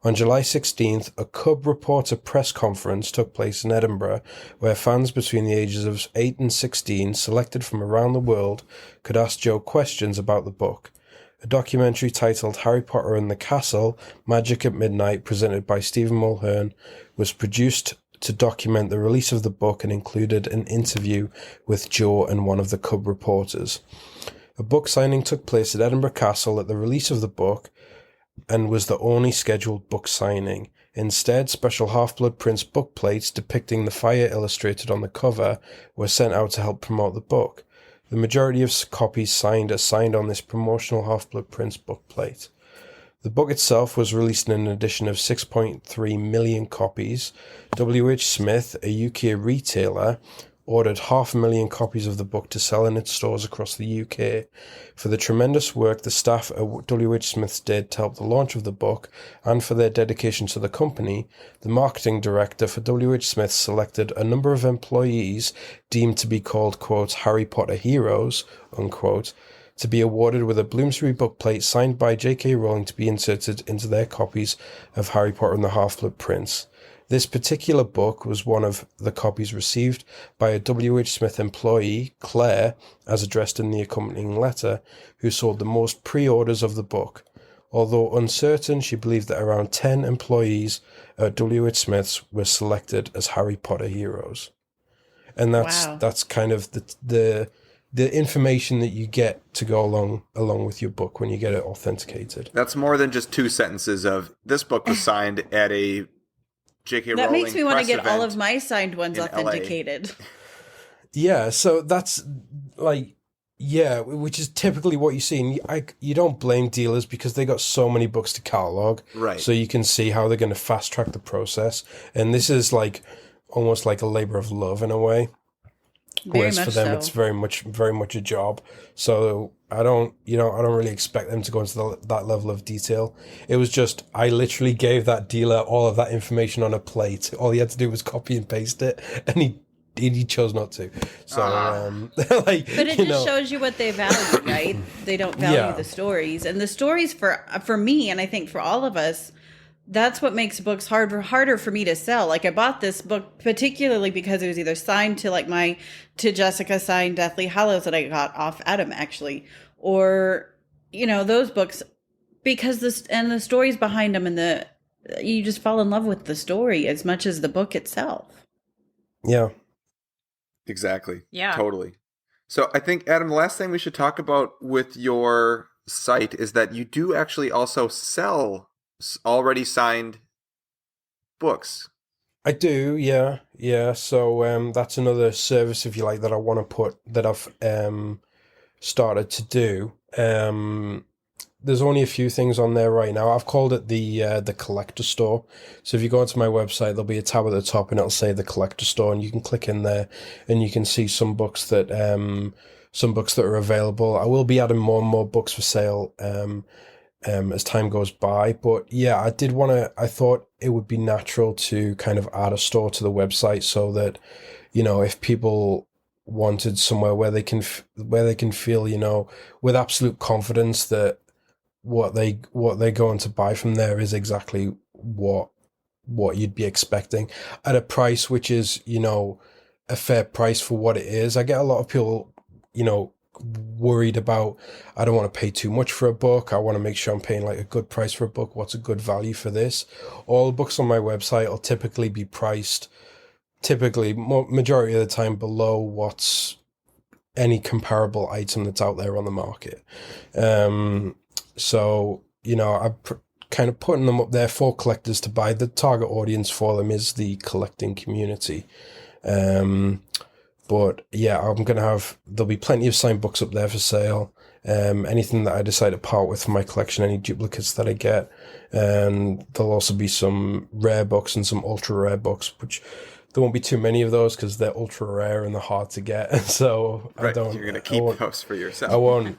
On July 16th, a Cub Reporter press conference took place in Edinburgh, where fans between the ages of 8 and 16, selected from around the world, could ask Jo questions about the book. A documentary titled Harry Potter and the Castle, Magic at Midnight, presented by Stephen Mulhern, was produced to document the release of the book and included an interview with Jo and one of the Cub reporters. A book signing took place at Edinburgh Castle at the release of the book, and was the only scheduled book signing. Instead, special Half-Blood Prince book plates depicting the fire illustrated on the cover were sent out to help promote the book. The majority of copies signed are signed on this promotional Half-Blood Prince book plate. The book itself was released in an edition of 6.3 million copies. W.H. Smith, a UK retailer, ordered 500,000 copies of the book to sell in its stores across the UK. For the tremendous work the staff at W.H. Smith's did to help the launch of the book, and for their dedication to the company, the marketing director for W.H. Smith selected a number of employees deemed to be called, quote, Harry Potter heroes, unquote, to be awarded with a Bloomsbury bookplate signed by JK Rowling to be inserted into their copies of Harry Potter and the Half-Blood Prince. This particular book was one of the copies received by a W.H. Smith employee, Claire, as addressed in the accompanying letter, who sold the most pre-orders of the book. Although uncertain, she believed that around 10 employees at W.H. Smith's were selected as Harry Potter heroes. And that's kind of the information that you get to go along with your book when you get it authenticated. That's more than just 2 sentences of this book was signed at a JK Rowling. That makes me want to get all event of my signed ones in authenticated. Yeah, so that's like, yeah, which is typically what you see. And you don't blame dealers because they got so many books to catalog. Right. So you can see how they're going to fast track the process. And this is like almost like a labor of love in a way. Whereas for them, it's very much a job. So I don't really expect them to go into that level of detail. It was just, I literally gave that dealer all of that information on a plate. All he had to do was copy and paste it, and he chose not to. So, but it just shows you what they value, right? They don't value the stories, and the stories for me, and I think for all of us, that's what makes books harder for me to sell. Like, I bought this book particularly because it was either signed to Jessica signed Deathly Hallows that I got off Adam actually, or those books, because the stories behind them, and you just fall in love with the story as much as the book itself. Yeah. Exactly. Yeah. Totally. So I think, Adam, the last thing we should talk about with your site is that you do actually also sell already signed books. I do, yeah, yeah. So that's another service, if you like, that I want to put that I've started to do. There's only a few things on there right now. I've called it the collector store. So if you go onto my website, there'll be a tab at the top, and it'll say the collector store, and you can click in there, and you can see some books that are available. I will be adding more and more books for sale as time goes by. But yeah, I thought it would be natural to kind of add a store to the website so that, if people wanted somewhere where they can feel, with absolute confidence that what they're going to buy from there is exactly what you'd be expecting at a price which is, a fair price for what it is. I get a lot of people, worried about, I don't want to pay too much for a book. I want to make sure I'm paying like a good price for a book. What's a good value for this? All the books on my website will typically be priced, majority of the time, below what's any comparable item that's out there on the market. So, I'm kind of putting them up there for collectors to buy. The target audience for them is the collecting community. But yeah, there'll be plenty of signed books up there for sale. Anything that I decide to part with from my collection, any duplicates that I get. And there'll also be some rare books and some ultra rare books, which there won't be too many of those because they're ultra rare and they're hard to get. So right. You're going to keep those for yourself. I won't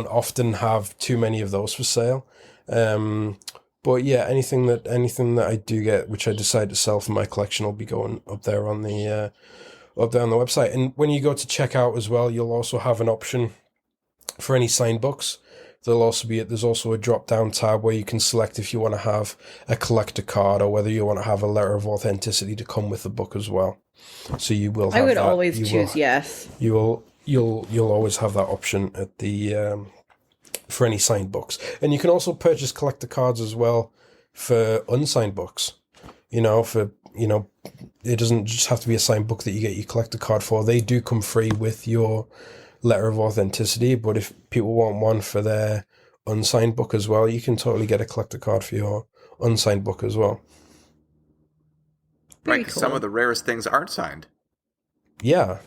often have too many of those for sale. But yeah, anything that I do get, which I decide to sell from my collection, will be going up there on the website. And when you go to checkout as well, you'll also have an option for any signed books. There's also a drop down tab where you can select if you want to have a collector card or whether you want to have a letter of authenticity to come with the book as well. So you will have I would that. always choose yes. You'll always have that option at the for any signed books. And you can also purchase collector cards as well for unsigned books. It doesn't just have to be a signed book that you get your collector card for. They do come free with your letter of authenticity, but if people want one for their unsigned book as well, you can totally get a collector card for your unsigned book as well. Right, because some of the rarest things aren't signed. Yeah.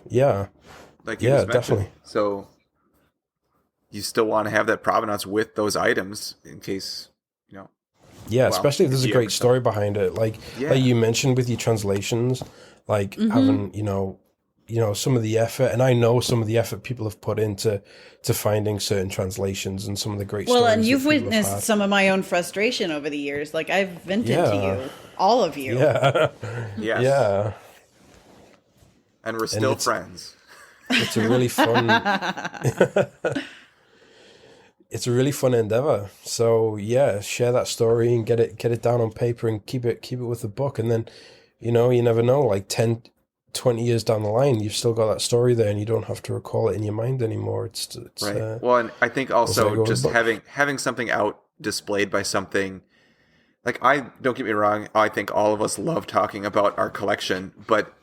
Like you just mentioned. Definitely. So you still want to have that provenance with those items in case, Yeah, especially if there's a great story behind it. Like you mentioned with your translations, like having, some of the effort, and I know some of the effort people have put into finding certain translations and some of the great stories. Well, and you've witnessed some of my own frustration over the years. Like I've vented to you, all of you. Yeah. Yes. Yeah. And we're still friends. It's a really fun it's a really fun endeavor. So yeah, share that story and get it down on paper and keep it with the book. And then, you never know, like 10, 20 years down the line, you've still got that story there and you don't have to recall it in your mind anymore. It's right. Well, and I think also just having something out displayed by something, like don't get me wrong, I think all of us love talking about our collection, but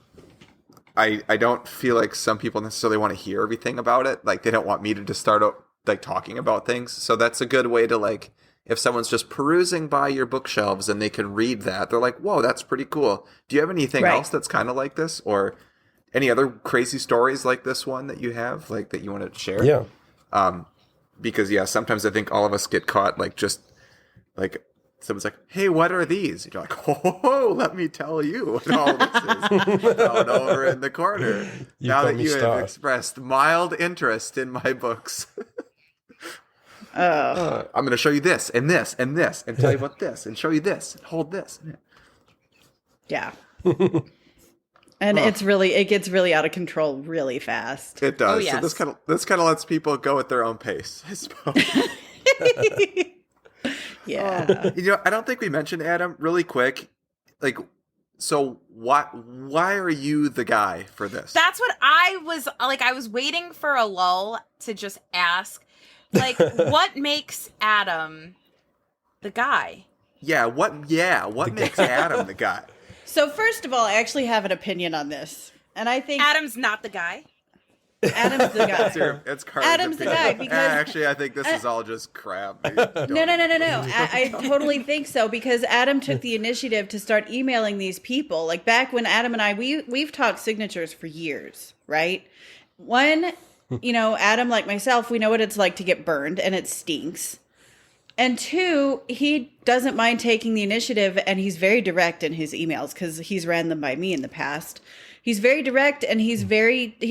I don't feel like some people necessarily want to hear everything about it. Like they don't want me to just start out like talking about things. So that's a good way to, like, if someone's just perusing by your bookshelves and they can read that, they're like, whoa, that's pretty cool. Do you have anything else that's kind of like this, or any other crazy stories like this one that you have, like, that you want to share? Yeah. Because sometimes I think all of us get caught like just like someone's like, hey, what are these? And you're like, oh, let me tell you what all this is down over in the corner. Now that you have expressed mild interest in my books. I'm going to show you this and this and this and tell you about this and show you this and hold this. Yeah. And it gets really out of control really fast. It does. Oh, yes. So this kind of lets people go at their own pace, I suppose. Yeah. I don't think we mentioned, Adam, really quick, like, so why are you the guy for this? That's what I was waiting for a lull to just ask. Like, what makes Adam the guy? What makes Adam the guy? So first of all, I actually have an opinion on this. And I think Adam's not the guy. Adam's the guy. It's Carly's Adam's the opinion. guy because Actually, I think this is all just crap. No. I totally think so because Adam took the initiative to start emailing these people. Like back when Adam and I, we've talked signatures for years, right? One, Adam, like myself, we know what it's like to get burned and it stinks. And two, he doesn't mind taking the initiative and he's very direct in his emails because he's ran them by me in the past. He's very direct and he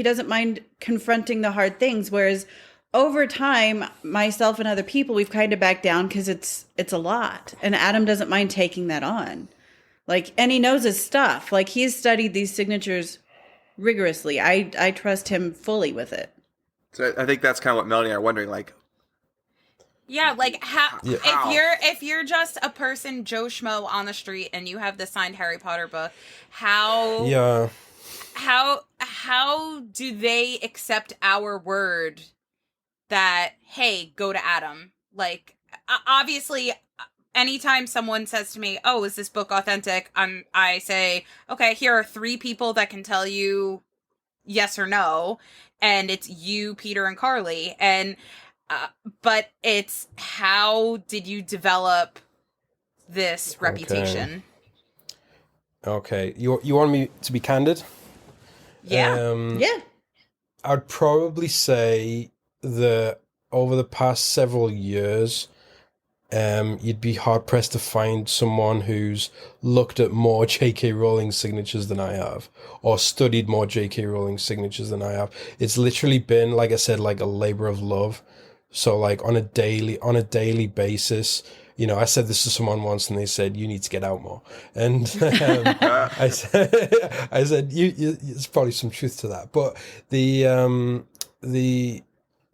doesn't mind confronting the hard things. Whereas over time, myself and other people, we've kind of backed down because it's a lot. And Adam doesn't mind taking that on. And he knows his stuff. He's studied these signatures rigorously. I trust him fully with it. So I think that's kind of what Melanie and I are wondering, Yeah, how if you're just a person, Joe Schmo on the street, and you have the signed Harry Potter book, how do they accept our word that, hey, go to Adam? Obviously, anytime someone says to me, "Oh, is this book authentic?" I say, "Okay, here are 3 people that can tell you yes or no, and it's you, Peter, and Carly." And but it's how did you develop this reputation? Okay. You want me to be candid? Yeah. Yeah. I'd probably say that over the past several years, you'd be hard pressed to find someone who's looked at more JK Rowling signatures than I have, or studied more JK Rowling signatures than I have. It's literally been, like I said, a labor of love. So on a daily basis, I said this to someone once and they said, you need to get out more. And I said, it's probably some truth to that. But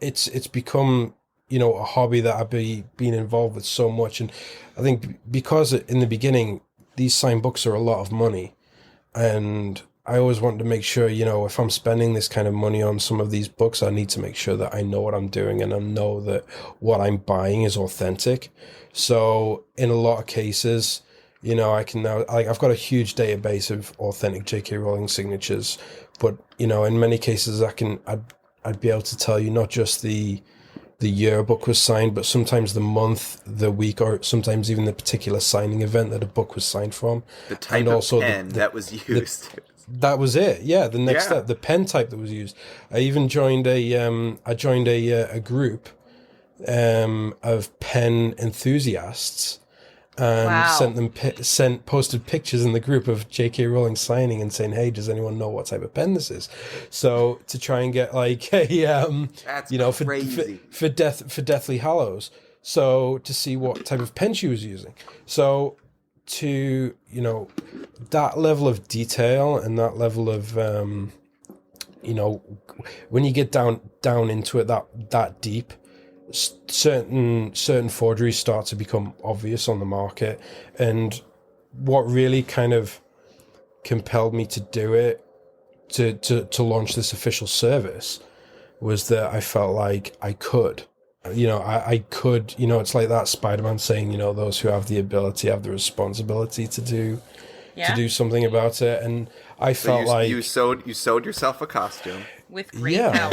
it's become, a hobby that I've been involved with so much. And I think because in the beginning, these signed books are a lot of money. And I always want to make sure, if I'm spending this kind of money on some of these books, I need to make sure that I know what I'm doing and I know that what I'm buying is authentic. So in a lot of cases, I can now, I've got a huge database of authentic JK Rowling signatures, but, in many cases I'd be able to tell you not just the year a book was signed, but sometimes the month, the week, or sometimes even the particular signing event that a book was signed from. The type and also of pen that was used. That was it. Yeah, the next step, the pen type that was used. I even joined a group of pen enthusiasts and posted pictures in the group of JK Rowling signing and saying, "Hey, does anyone know what type of pen this is?" So to try and get That's crazy. for Deathly Hallows, so to see what type of pen she was using. So to that level of detail and that level of when you get down into it that deep, certain forgeries start to become obvious on the market. And what really kind of compelled me to do it, to launch this official service, was that I felt like I could. I could, it's like that Spider-Man saying, those who have the ability have the responsibility to do something about it. And I felt like you sewed yourself a costume with great power.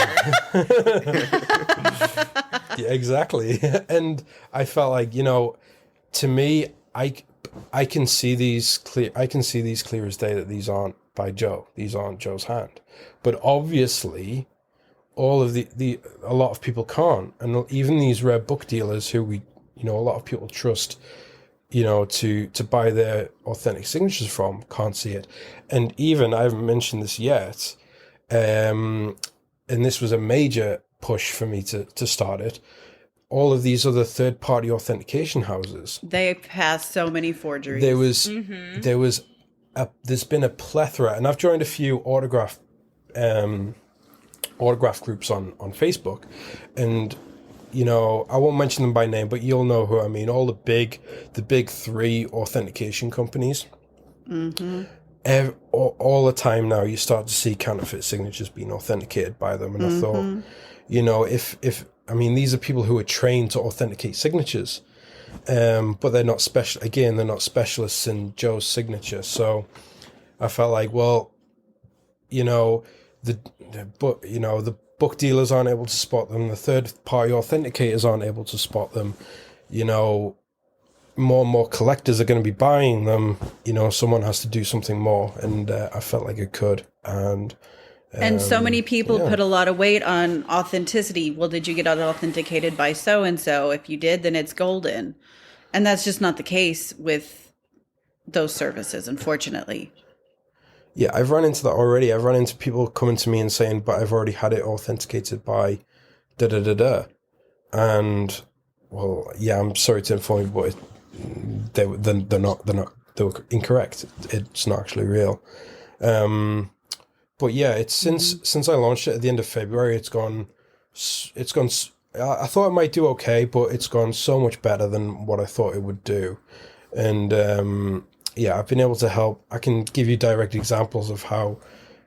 Yeah, exactly. And I felt like, to me, I can see these clear as day that these aren't by Joe. These aren't Joe's hand. But obviously, all of a lot of people can't, and even these rare book dealers who a lot of people trust, to buy their authentic signatures from, can't see it. And even, I haven't mentioned this yet, and this was a major push for me to start it. All of these other third-party authentication houses, they pass so many forgeries. There's been a plethora, and I've joined a few autograph groups on Facebook, and I won't mention them by name, but you'll know who I mean. All the big 3 authentication companies. Mm-hmm. All the time now, you start to see counterfeit signatures being authenticated by them, and I thought, these are people who are trained to authenticate signatures, but they're not special. Again, they're not specialists in Joe's signature. So I felt like, well, the book dealers aren't able to spot them. The third party authenticators aren't able to spot them. More and more collectors are going to be buying them. Someone has to do something more, and I felt like it could. And so many people put a lot of weight on authenticity. Well, did you get it authenticated by so-and-so? If you did, then it's golden. And that's just not the case with those services, unfortunately. Yeah, I've run into that already. I've run into people coming to me and saying, but I've already had it authenticated by da-da-da-da. And, well, yeah, I'm sorry to inform you, but they're were incorrect. It's not actually real. But yeah, it's since I launched it at the end of February, it's gone. I thought it might do okay, but it's gone so much better than what I thought it would do. And I've been able to help. I can give you direct examples of how,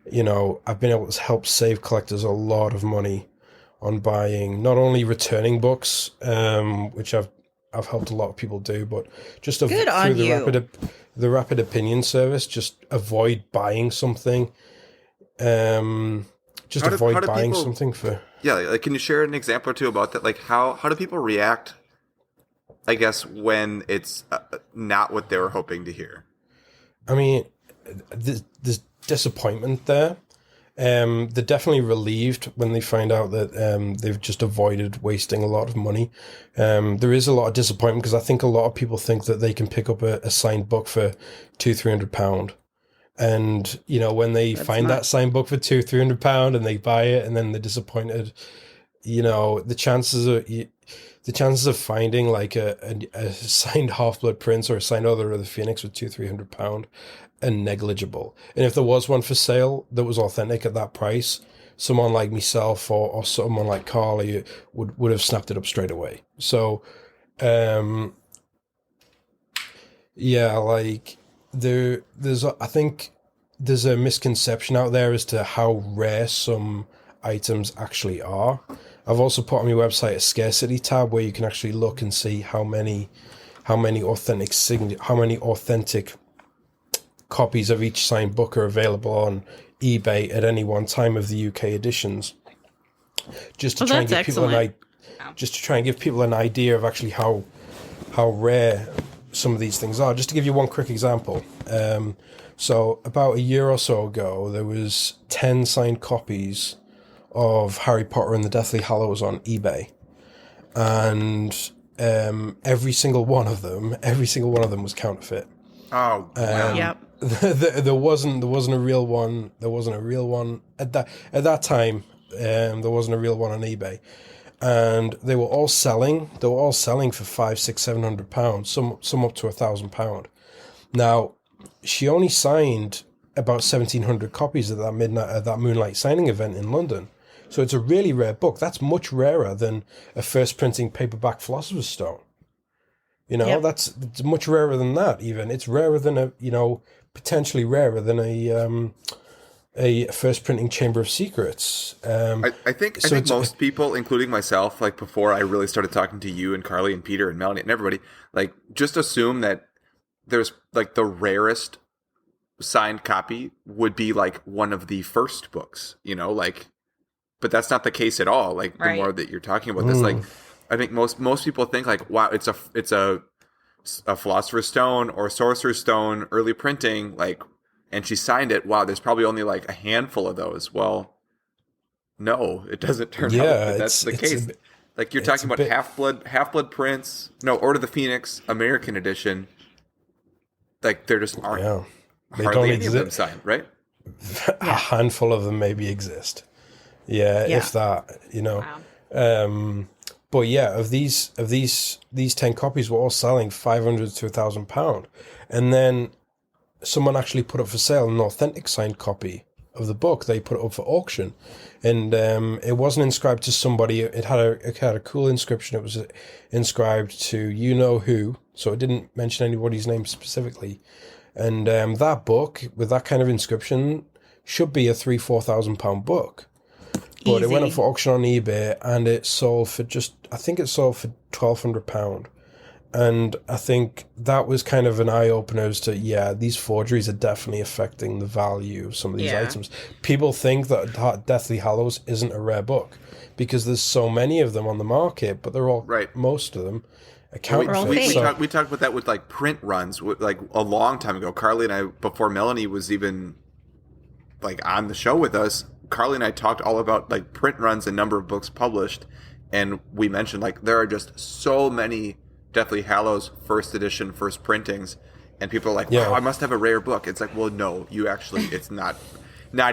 I've been able to help save collectors a lot of money on buying not only returning books, which I've helped a lot of people do, but just through the rapid opinion service, just avoid buying something. Avoid buying something for. Yeah, like, can you share an example or two about that? Like, how do people react, I guess, when it's not what they were hoping to hear? I mean, there's disappointment there. They're definitely relieved when they find out that they've just avoided wasting a lot of money. There is a lot of disappointment because I think a lot of people think that they can pick up a signed book for £200-300. And, when they find that signed book for £200-300 and they buy it and then they're disappointed, the chances of finding like a signed Half-Blood Prince or a signed Order of the Phoenix for £200-300 are negligible. And if there was one for sale that was authentic at that price, someone like myself or someone like Carly would have snapped it up straight away. So, I think there's a misconception out there as to how rare some items actually are. I've also put on my website a scarcity tab where you can actually look and see how many authentic copies of each signed book are available on eBay at any one time of the UK editions. Just to try and give people an idea of actually how rare some of these things are. Just to give you one quick example. So about a year or so ago, there was 10 signed copies of Harry Potter and the Deathly Hallows on eBay. And every single one of them was counterfeit. Oh, wow. Yep. There wasn't a real one. There wasn't a real one at that time. There wasn't a real one on eBay. And they were all selling for £500, £600, £700, some up to £1,000. Now, she only signed about 1,700 copies at that Moonlight signing event in London. So it's a really rare book. That's much rarer than a first printing paperback Philosopher's Stone. It's much rarer than that. Even it's rarer than potentially rarer than a first printing Chamber of Secrets. I think most people, including myself, like before I really started talking to you and Carly and Peter and Melanie and everybody, like just assume that there's like the rarest signed copy would be like one of the first books, but that's not the case at all. Like the more that you're talking about this, like I think most people think like, wow, it's a Philosopher's Stone or Sorcerer's Stone early printing, like. And she signed it. Wow, there's probably only like a handful of those. Well, no, it doesn't turn out that that's the case. Like you're talking about Half-Blood Prince, Order of the Phoenix, American edition. Like there just aren't hardly any of them signed, right? A handful of them maybe exist. Yeah. If that, Wow. But yeah, of these 10 copies were all selling £500 to £1,000, and then someone actually put up for sale an authentic signed copy of the book. They put it up for auction, and it wasn't inscribed to somebody. It had a cool inscription. It was inscribed to who, so it didn't mention anybody's name specifically. And that book with that kind of inscription should be a £3,000-4,000 book. But Easy. It went up for auction on eBay, and it sold for £1,200. And I think that was kind of an eye-opener as to, these forgeries are definitely affecting the value of some of these items. People think that Deathly Hallows isn't a rare book because there's so many of them on the market, but they're all, most of them, are counterfeit. We talked about that with like print runs, like a long time ago. Carly and I, before Melanie was even like on the show with us, Carly and I talked all about like print runs and number of books published. And we mentioned like there are just so many Deathly Hallows first edition, first printings, and people are like, wow, I must have a rare book. It's like, well, no, you actually, it's not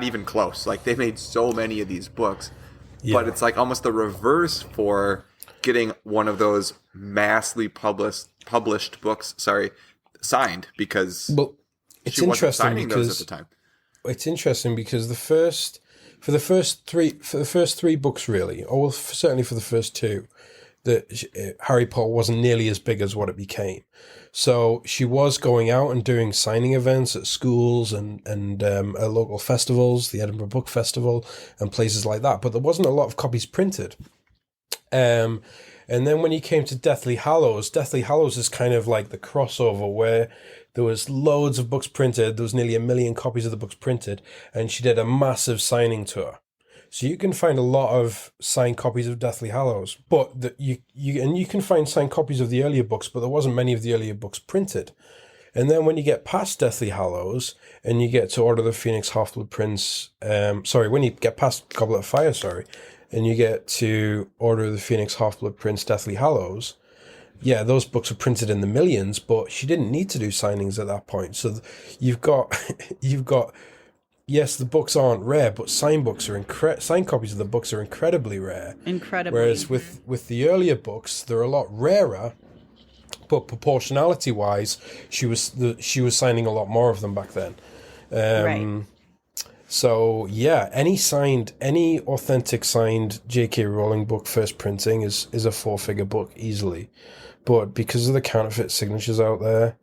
even close. Like they made so many of these books, but it's like almost the reverse for getting one of those massively published books, signed, because it's she wasn't interesting signing because those at the time. It's interesting because for the first three books really, or certainly for the first two, that Harry Potter wasn't nearly as big as what it became. So she was going out and doing signing events at schools and at local festivals, the Edinburgh Book Festival and places like that. But there wasn't a lot of copies printed. And then when you came to Deathly Hallows is kind of like the crossover where there was loads of books printed. There was nearly 1 million copies of the books printed. And she did a massive signing tour. So you can find a lot of signed copies of Deathly Hallows, but you can find signed copies of the earlier books, but there wasn't many of the earlier books printed. And then when you get past Deathly Hallows and you get to Order of the Phoenix, Half-Blood Prince, when you get past Goblet of Fire, and you get to Order of the Phoenix, Half-Blood Prince, Deathly Hallows, those books are printed in the millions, but she didn't need to do signings at that point. So you've got yes, the books aren't rare, but signed copies of the books are incredibly rare. Whereas with the earlier books, they're a lot rarer, but proportionality-wise, she was signing a lot more of them back then. So any authentic signed JK Rowling book first printing is a 4-figure book easily, but because of the counterfeit signatures out there,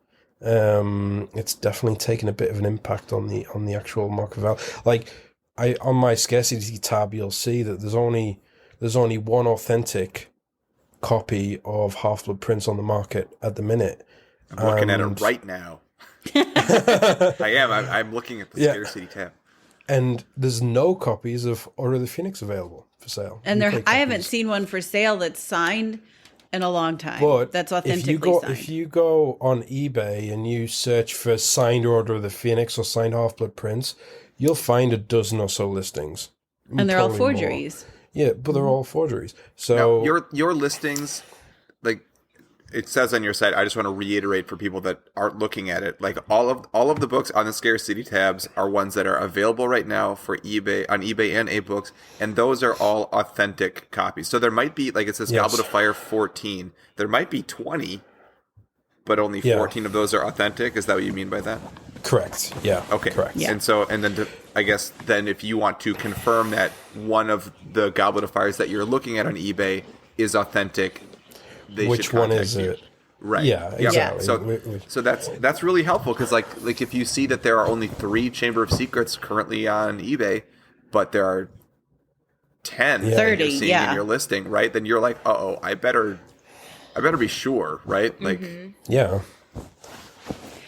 it's definitely taken a bit of an impact on the actual market value. Like on my scarcity tab, you'll see that there's only one authentic copy of Half-Blood Prince on the market at the minute. I'm looking at it right now. I am. I'm looking at the scarcity tab. And there's no copies of Order of the Phoenix available for sale. And I haven't seen one for sale that's signed in a long time. But that's authentically signed. If you go on eBay and you search for signed Order of the Phoenix or signed Half-Blood Prince, you'll find a dozen or so listings. And they're all forgeries. More. Yeah, but they're all forgeries. So now, your listings, like it says on your site, I just want to reiterate for people that aren't looking at it, like all of the books on the scarcity tabs are ones that are available right now for eBay, on eBay and A-Books, and those are all authentic copies. So there might be, like it says, Goblet of Fire 14. There might be 20, but only 14 of those are authentic. Is that what you mean by that? Correct. Yeah. Okay. Correct. Yeah. And then I guess then if you want to confirm that one of the Goblet of Fires that you're looking at on eBay is authentic, which one is it? Right. Yeah, exactly. So that's really helpful because like if you see that there are only 3 Chamber of Secrets currently on eBay, but there are 10 30 you're seeing in your listing, right? Then you're like, I better be sure, right? Like, Yeah.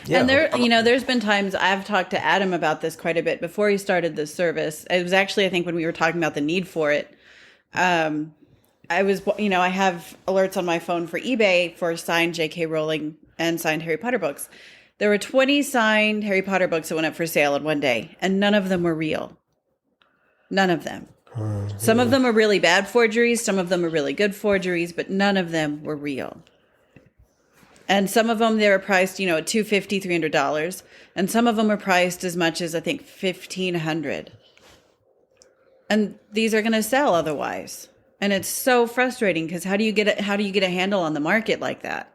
And there's been times I've talked to Adam about this quite a bit before he started this service. It was actually, I think, when we were talking about the need for it. I have alerts on my phone for eBay for signed JK Rowling and signed Harry Potter books. There were 20 signed Harry Potter books that went up for sale in one day, and none of them were real. None of them. Some of them are really bad forgeries. Some of them are really good forgeries, but none of them were real. And some of them, they were priced, at $250, $300. And some of them are priced as much as, I think, $1,500. And these are going to sell otherwise. And it's so frustrating because how do you get a handle on the market like that?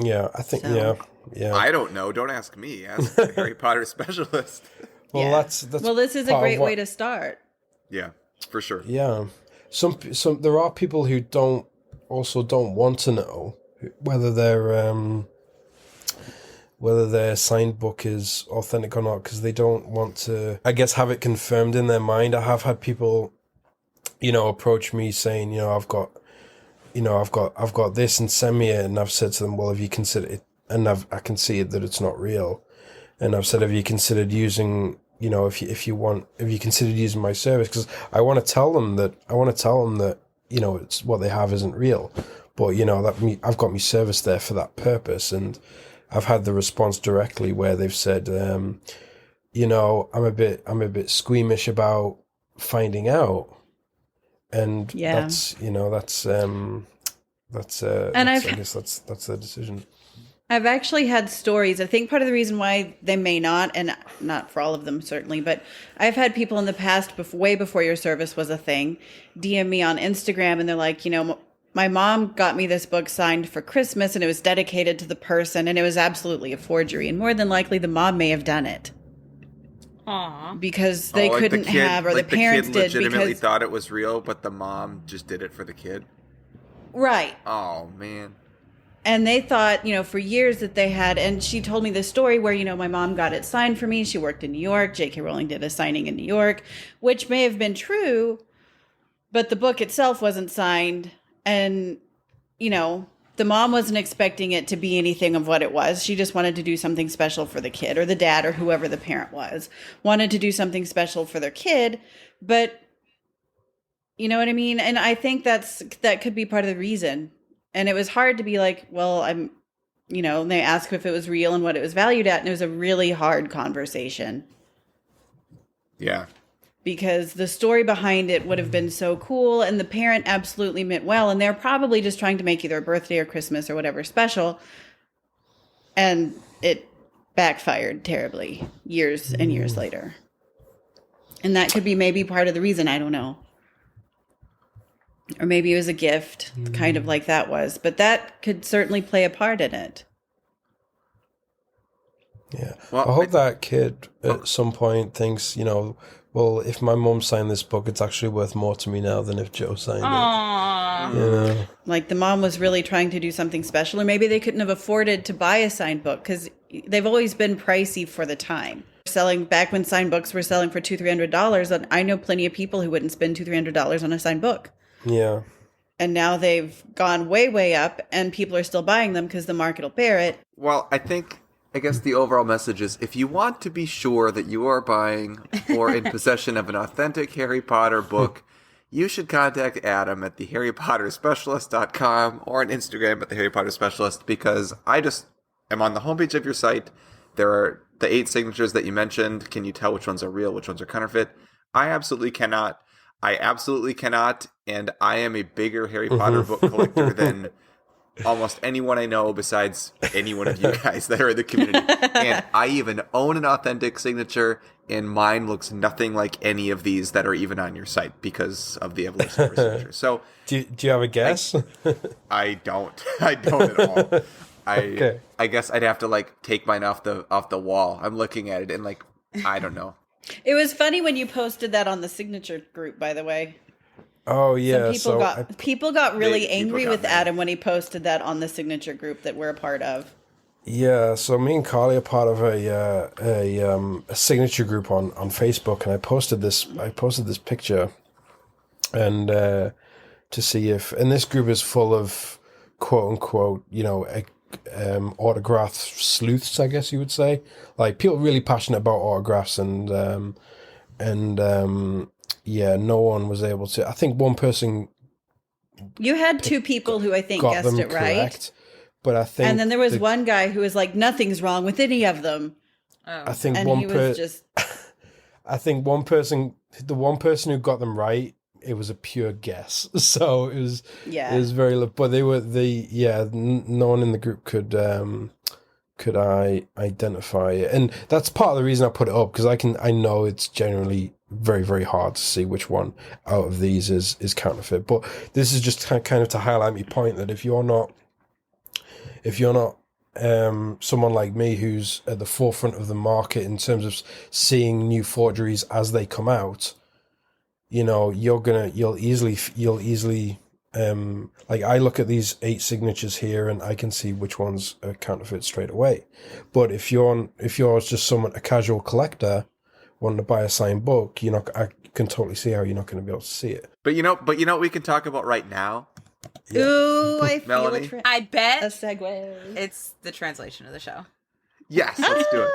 Yeah, I think yeah. I don't know. Don't ask me. Ask the Harry Potter specialist. Well, that's this is a great way to start. Yeah, for sure. Yeah, some there are people who don't want to know whether their signed book is authentic or not because they don't want to, I guess, have it confirmed in their mind. I have had people, approach me saying, I've got, I've got this and send me it. And I've said to them, well, have you considered it? And I can see it that it's not real. And I've said, have you considered using, if you considered using my service? Because I want to tell them that, it's what they have isn't real. But, I've got my service there for that purpose. And I've had the response directly where they've said, I'm a bit squeamish about finding out. And that's their decision. I've actually had stories. I think part of the reason why they may not, and not for all of them certainly, but I've had people in the past, way before your service was a thing, DM me on Instagram, and they're like, my mom got me this book signed for Christmas, and it was dedicated to the person, and it was absolutely a forgery, and more than likely the mom may have done it. Aww. Because they couldn't have, or the parents did. The kid legitimately thought it was real, but the mom just did it for the kid. Right. Oh, man. And they thought, for years that they had, and she told me this story where, my mom got it signed for me. She worked in New York. JK Rowling did a signing in New York, which may have been true, but the book itself wasn't signed. And, the mom wasn't expecting it to be anything of what it was. She just wanted to do something special for the kid, or the dad, or whoever the parent was, wanted to do something special for their kid. But you know what I mean? And I think that could be part of the reason. And it was hard to be like, well, and they asked if it was real and what it was valued at. And it was a really hard conversation. Yeah. Because the story behind it would have been so cool. And the parent absolutely meant well. And they're probably just trying to make either a birthday or Christmas or whatever special. And it backfired terribly years and years later. And that could be maybe part of the reason. I don't know. Or maybe it was a gift, kind of like that was. But that could certainly play a part in it. Yeah. Well, I hope that kid at some point thinks, well, if my mom signed this book, it's actually worth more to me now than if Joe signed it. Like the mom was really trying to do something special. Or maybe they couldn't have afforded to buy a signed book because they've always been pricey for the time. Selling back when signed books were selling for $200-$300, and I know plenty of people who wouldn't spend $200-$300 on a signed book. Yeah. And now they've gone way, way up, and people are still buying them because the market will bear it. Well, I guess the overall message is, if you want to be sure that you are buying or in possession of an authentic Harry Potter book, you should contact Adam at theharrypotterspecialist.com or on Instagram at theharrypotterspecialist, because I just am on the homepage of your site. There are the 8 signatures that you mentioned. Can you tell which ones are real, which ones are counterfeit? I absolutely cannot. And I am a bigger Harry Potter book collector than almost anyone I know besides any one of you guys that are in the community. And I even own an authentic signature, and mine looks nothing like any of these that are even on your site because of the evolution of our signature. So do you have a guess? I don't. I don't at all. Okay. I guess I'd have to take mine off the wall. I'm looking at it and I don't know. It was funny when you posted that on the signature group, by the way. Oh yeah, people got really angry with Adam when he posted that on the signature group that we're a part of. Yeah, so me and Carly are part of a signature group on Facebook, and I posted this picture, and to see if, and this group is full of quote unquote, autograph sleuths, I guess you would say, like people really passionate about autographs, and no one was able to. I think one person. You had 2 people who I think guessed it right. Correct, but I think, and then there was one guy who was like, "Nothing's wrong with any of them." Oh. I think and one he was just. I think one person, the one person who got them right, it was a pure guess. So it was very, but no one in the group could I identify it, and that's part of the reason I put it up, because I know it's generally very, very hard to see which one out of these is counterfeit. But this is just kind of to highlight my point that if you're not someone like me who's at the forefront of the market in terms of seeing new forgeries as they come out, you'll easily like I look at these 8 signatures here and I can see which ones are counterfeit straight away. But if you're just a casual collector wanting to buy a signed book, I can totally see how you're not going to be able to see it. But what we can talk about right now Yeah. Ooh, I feel Melanie? I bet a segue. it's the translation of the show. Yes, let's do it.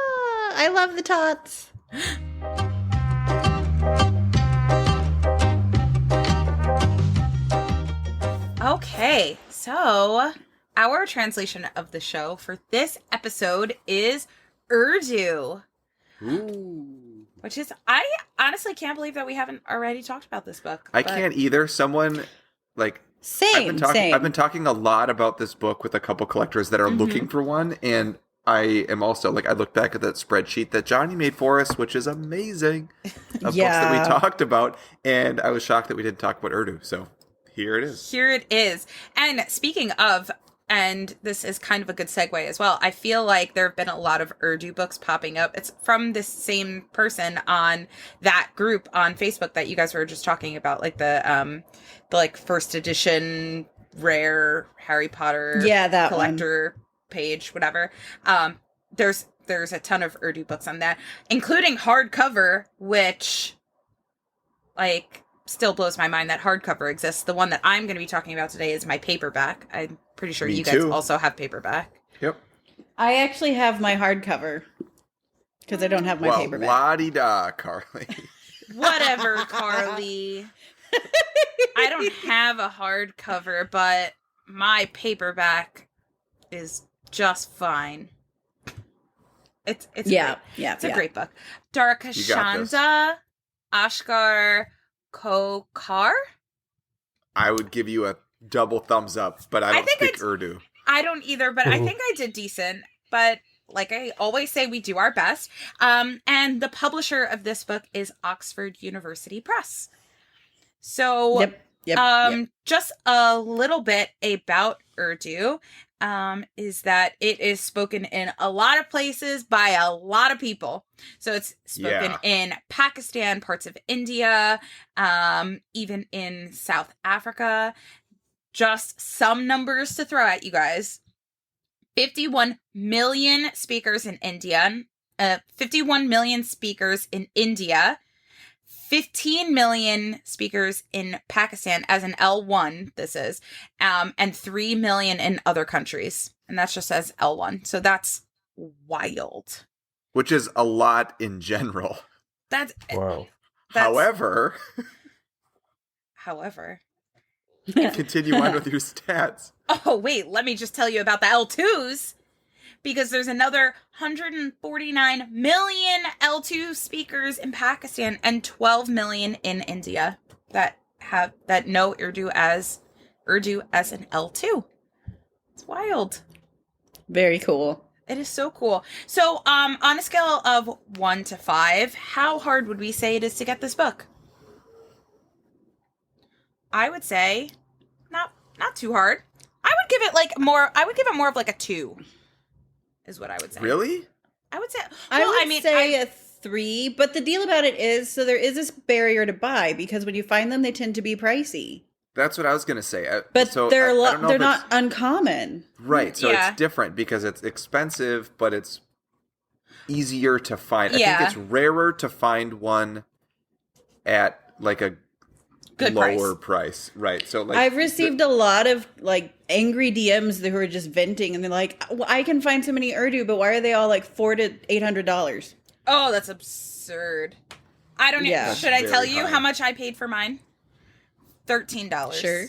I love the tots. Okay, so our translation of the show for this episode is Urdu, Ooh. which is, I honestly can't believe that we haven't already talked about this book. I but- can't either. Someone, like, Same. I've been talking a lot about this book with a couple collectors that are looking for one, and I am also, like, I look back at that spreadsheet that Johnny made for us, which is amazing, of books that we talked about, and I was shocked that we didn't talk about Urdu, so here it is. Here it is. And speaking of, and this is kind of a good segue as well, I feel like there have been a lot of Urdu books popping up. It's from this same person on that group on Facebook that you guys were just talking about, like the like first edition rare Harry Potter that collector page, whatever. There's a ton of Urdu books on that, including hardcover, which, like, still blows my mind that hardcover exists. The one that I'm going to be talking about today is my paperback. I'm pretty sure Me you guys too. also have paperback. Yep. I actually have my hardcover because I don't have my Well, paperback. la-di-da, Carly. Whatever, Carly. I don't have a hardcover, but my paperback is just fine. It's great. It's a great book. Darkashanda Ashkar Kokar. I would give you a double thumbs up, but I don't speak Urdu. I don't either, but I think I did decent. But like I always say, we do our best. And the publisher of this book is Oxford University Press. So, just a little bit about Urdu is that it is spoken in a lot of places by a lot of people. So it's spoken in Pakistan, parts of India, even in South Africa. Just some numbers to throw at you guys. 51 million speakers in India, 51 million speakers in India, 15 million speakers in Pakistan as an L1, this is, and 3 million in other countries. And that's just as L1. So that's wild. Which is a lot in general. That's Wow. However, continue on with your stats. Oh, wait, let me just tell you about the L2s. Because there's another 149 million L2 speakers in Pakistan and 12 million in India that know Urdu as an L2. It's wild. Very cool. It is so cool. So, on a scale of 1 to 5, how hard would we say it is to get this book? I would say not too hard. I would give it more of like a 2. Is what I would say. Really? I would say. Well, I would say a 3, but the deal about it is, so there is this barrier to buy because when you find them, they tend to be pricey. That's what I was going to say. But so they're they're not uncommon. Right. So it's different because it's expensive, but it's easier to find. I think it's rarer to find one at like a good lower price. Right. So like I've received a lot of like angry DMs who are just venting and they're like, I can find so many Urdu, but why are they all like $400 to $800? Oh, that's absurd. I don't know. Should I tell you how much I paid for mine? $13. Sure.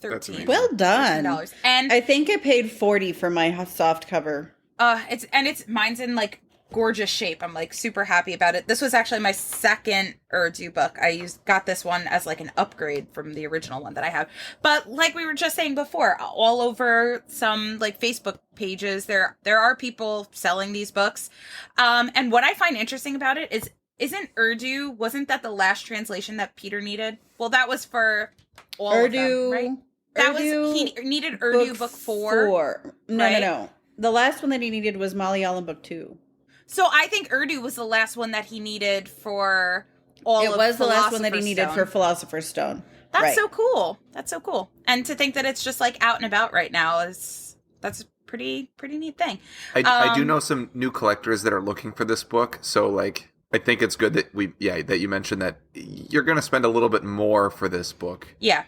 $13. Well done. $13. And I think I paid $40 for my soft cover. Mine's in like gorgeous shape. I'm like super happy about it. This was actually my second Urdu book. I got this one as like an upgrade from the original one that I have. But like we were just saying before, all over some like Facebook pages, there are people selling these books. And what I find interesting about it is, wasn't that the last translation that Peter needed? Well, that was for all Urdu, of them, right? He needed Urdu book 4. No. The last one that he needed was Malayalam book 2. So I think Urdu was the last one that he needed for all of It was the last one that he needed for Philosopher's Stone. That's so cool. That's so cool. And to think that it's just like out and about right now that's a pretty neat thing. I do know some new collectors that are looking for this book. So like, I think it's good that that you mentioned that you're going to spend a little bit more for this book. Yeah.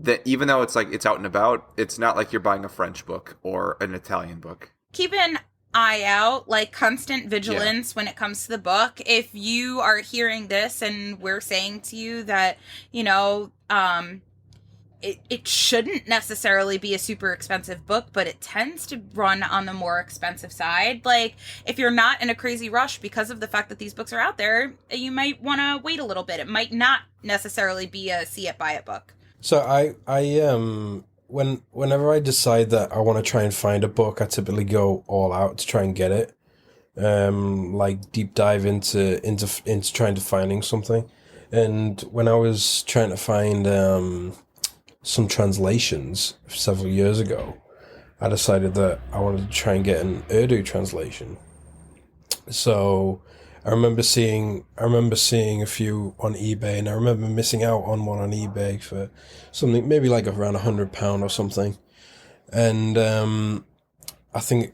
that even though it's like it's out and about, it's not like you're buying a French book or an Italian book. Keep an eye out, like constant vigilance when it comes to the book. If you are hearing this and we're saying to you that, you know, it shouldn't necessarily be a super expensive book, but it tends to run on the more expensive side. Like, if you're not in a crazy rush because of the fact that these books are out there, you might want to wait a little bit. It might not necessarily be a see it, buy it book. So whenever I decide that I want to try and find a book, I typically go all out to try and get it. Like deep dive into trying to finding something. And when I was trying to find some translations several years ago, I decided that I wanted to try and get an Urdu translation. So I remember seeing a few on eBay, and I remember missing out on one on eBay for something maybe like around £100 or something. And I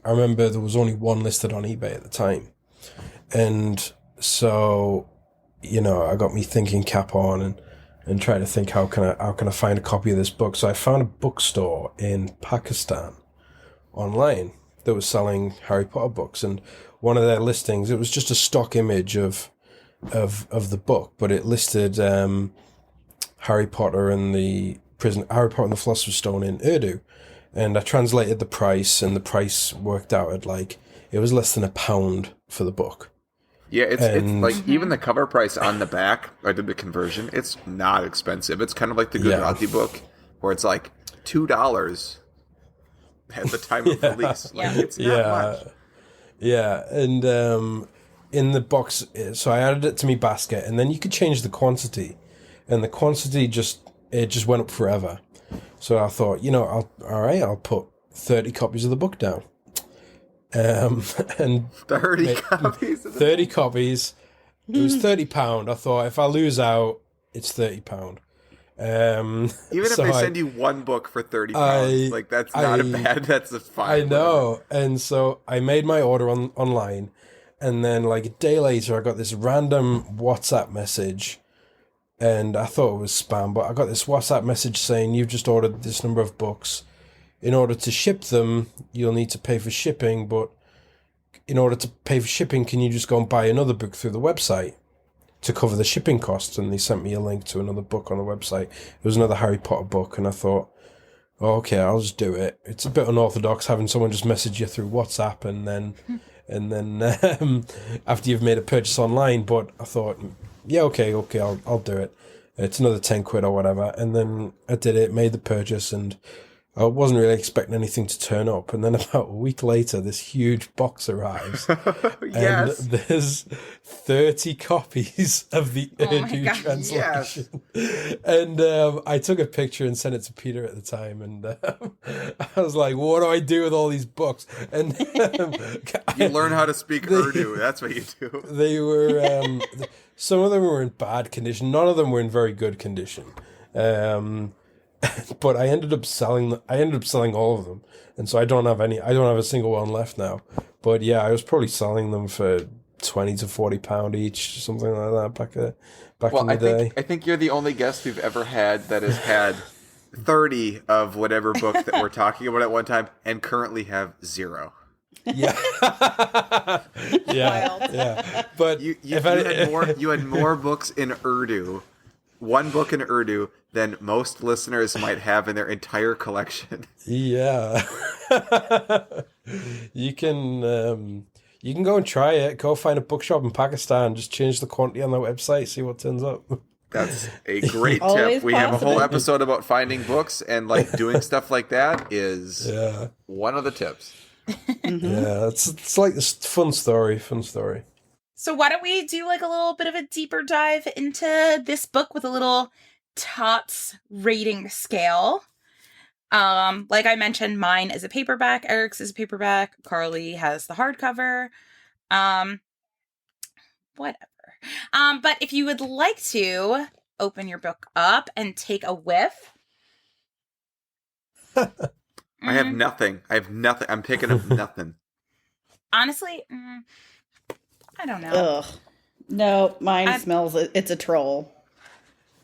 remember there was only one listed on eBay at the time, and so I got me thinking cap on and trying to think how can I find a copy of this book. So I found a bookstore in Pakistan online that was selling Harry Potter books, and one of their listings, it was just a stock image of the book, but it listed Harry Potter and the Philosopher's Stone in Urdu, and I translated the price, and the price worked out at like it was less than £1 for the book. Yeah, it's like even the cover price on the back, I did the conversion, it's not expensive. It's kind of like the Gujarati book, where it's like $2 at the time of release. Like, it's not much. Yeah, and in the box, so I added it to my basket, and then you could change the quantity, and the quantity just went up forever. So I thought, I'll put 30 copies of the book down. And 30 copies. 30 copies. It was £30. I thought if I lose out, it's £30. Even if they send you one book for £30, like that's a fine. I know. And so I made my order online, and then like a day later, I got this random WhatsApp message, and I thought it was spam, but I got this WhatsApp message saying you've just ordered this number of books. In order to ship them, you'll need to pay for shipping, but in order to pay for shipping, can you just go and buy another book through the website to cover the shipping costs? And they sent me a link to another book on the website. It was another Harry Potter book, and I thought, oh, okay, I'll just do it. It's a bit unorthodox having someone just message you through WhatsApp and then after you've made a purchase online. But I thought, yeah, okay, I'll do it. It's another £10 or whatever. And then I did it, made the purchase, and I wasn't really expecting anything to turn up. And then about a week later, this huge box arrives. Yes. And there's 30 copies of the Urdu translation. Yes. And I took a picture and sent it to Peter at the time. And I was like, what do I do with all these books? And you learn how to speak Urdu. That's what you do. They were, some of them were in bad condition. None of them were in very good condition. But I ended up selling all of them, and so I don't have a single one left now. But yeah, I was probably selling them for £20 to £40 each, something like that back in the day. I think you're the only guest we've ever had that has had 30 of whatever book that we're talking about at one time, and currently have 0. Yeah. Yeah. But you had more books in Urdu, one book in Urdu, than most listeners might have in their entire collection. Yeah. You can go and try it. Go find a bookshop in Pakistan. Just change the quantity on their website. See what turns up. That's a great tip. We have a whole episode about finding books, and like doing stuff like that is one of the tips. Yeah, it's like this fun story. So why don't we do like a little bit of a deeper dive into this book with a little Tots rating scale. Like I mentioned, mine is a paperback, Eric's is a paperback, Carly has the hardcover. Whatever. But if you would like to open your book up and take a whiff. I have nothing. I'm picking up nothing. Honestly, I don't know. Ugh. No, mine smells, it's a troll.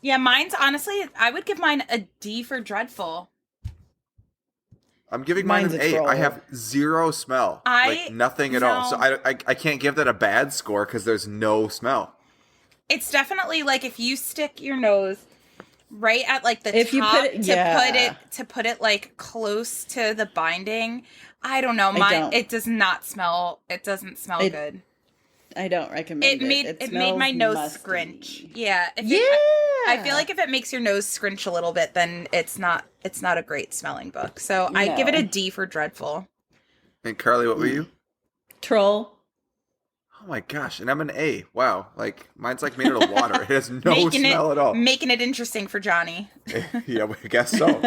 Yeah, mine's honestly, I would give mine a D for dreadful. I'm giving mine Mine's an a A. troll. I have zero smell. Like nothing at all. So I can't give that a bad score because there's no smell. It's definitely like if you stick your nose right at like the If top you put it, to put it like close to the binding. I don't know. don't. It does not smell. It doesn't smell good. I don't recommend it. It made my nose musty. scrunch. Yeah. Yeah. I feel like if it makes your nose scrunch a little bit, then it's not a great smelling book. So I give it a D for dreadful. And Carly, what were you? Troll. Oh my gosh, and I'm an A. Wow, like mine's like made out of water. It has no smell at all. Making it interesting for Johnny. Yeah, I guess so.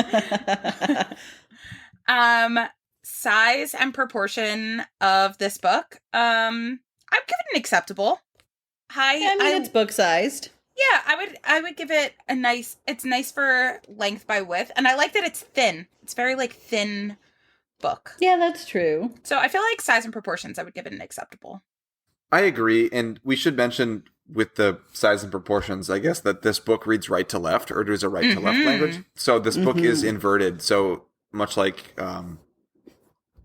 Size and proportion of this book. I'd give it an acceptable. It's book sized. Yeah, I would give it a nice. It's nice for length by width, and I like that it's thin. It's very like thin book. Yeah, that's true. So I feel like size and proportions, I would give it an acceptable. I agree, and we should mention with the size and proportions, I guess, that this book reads right to left, or there's a right to left language. So this book is inverted, so much like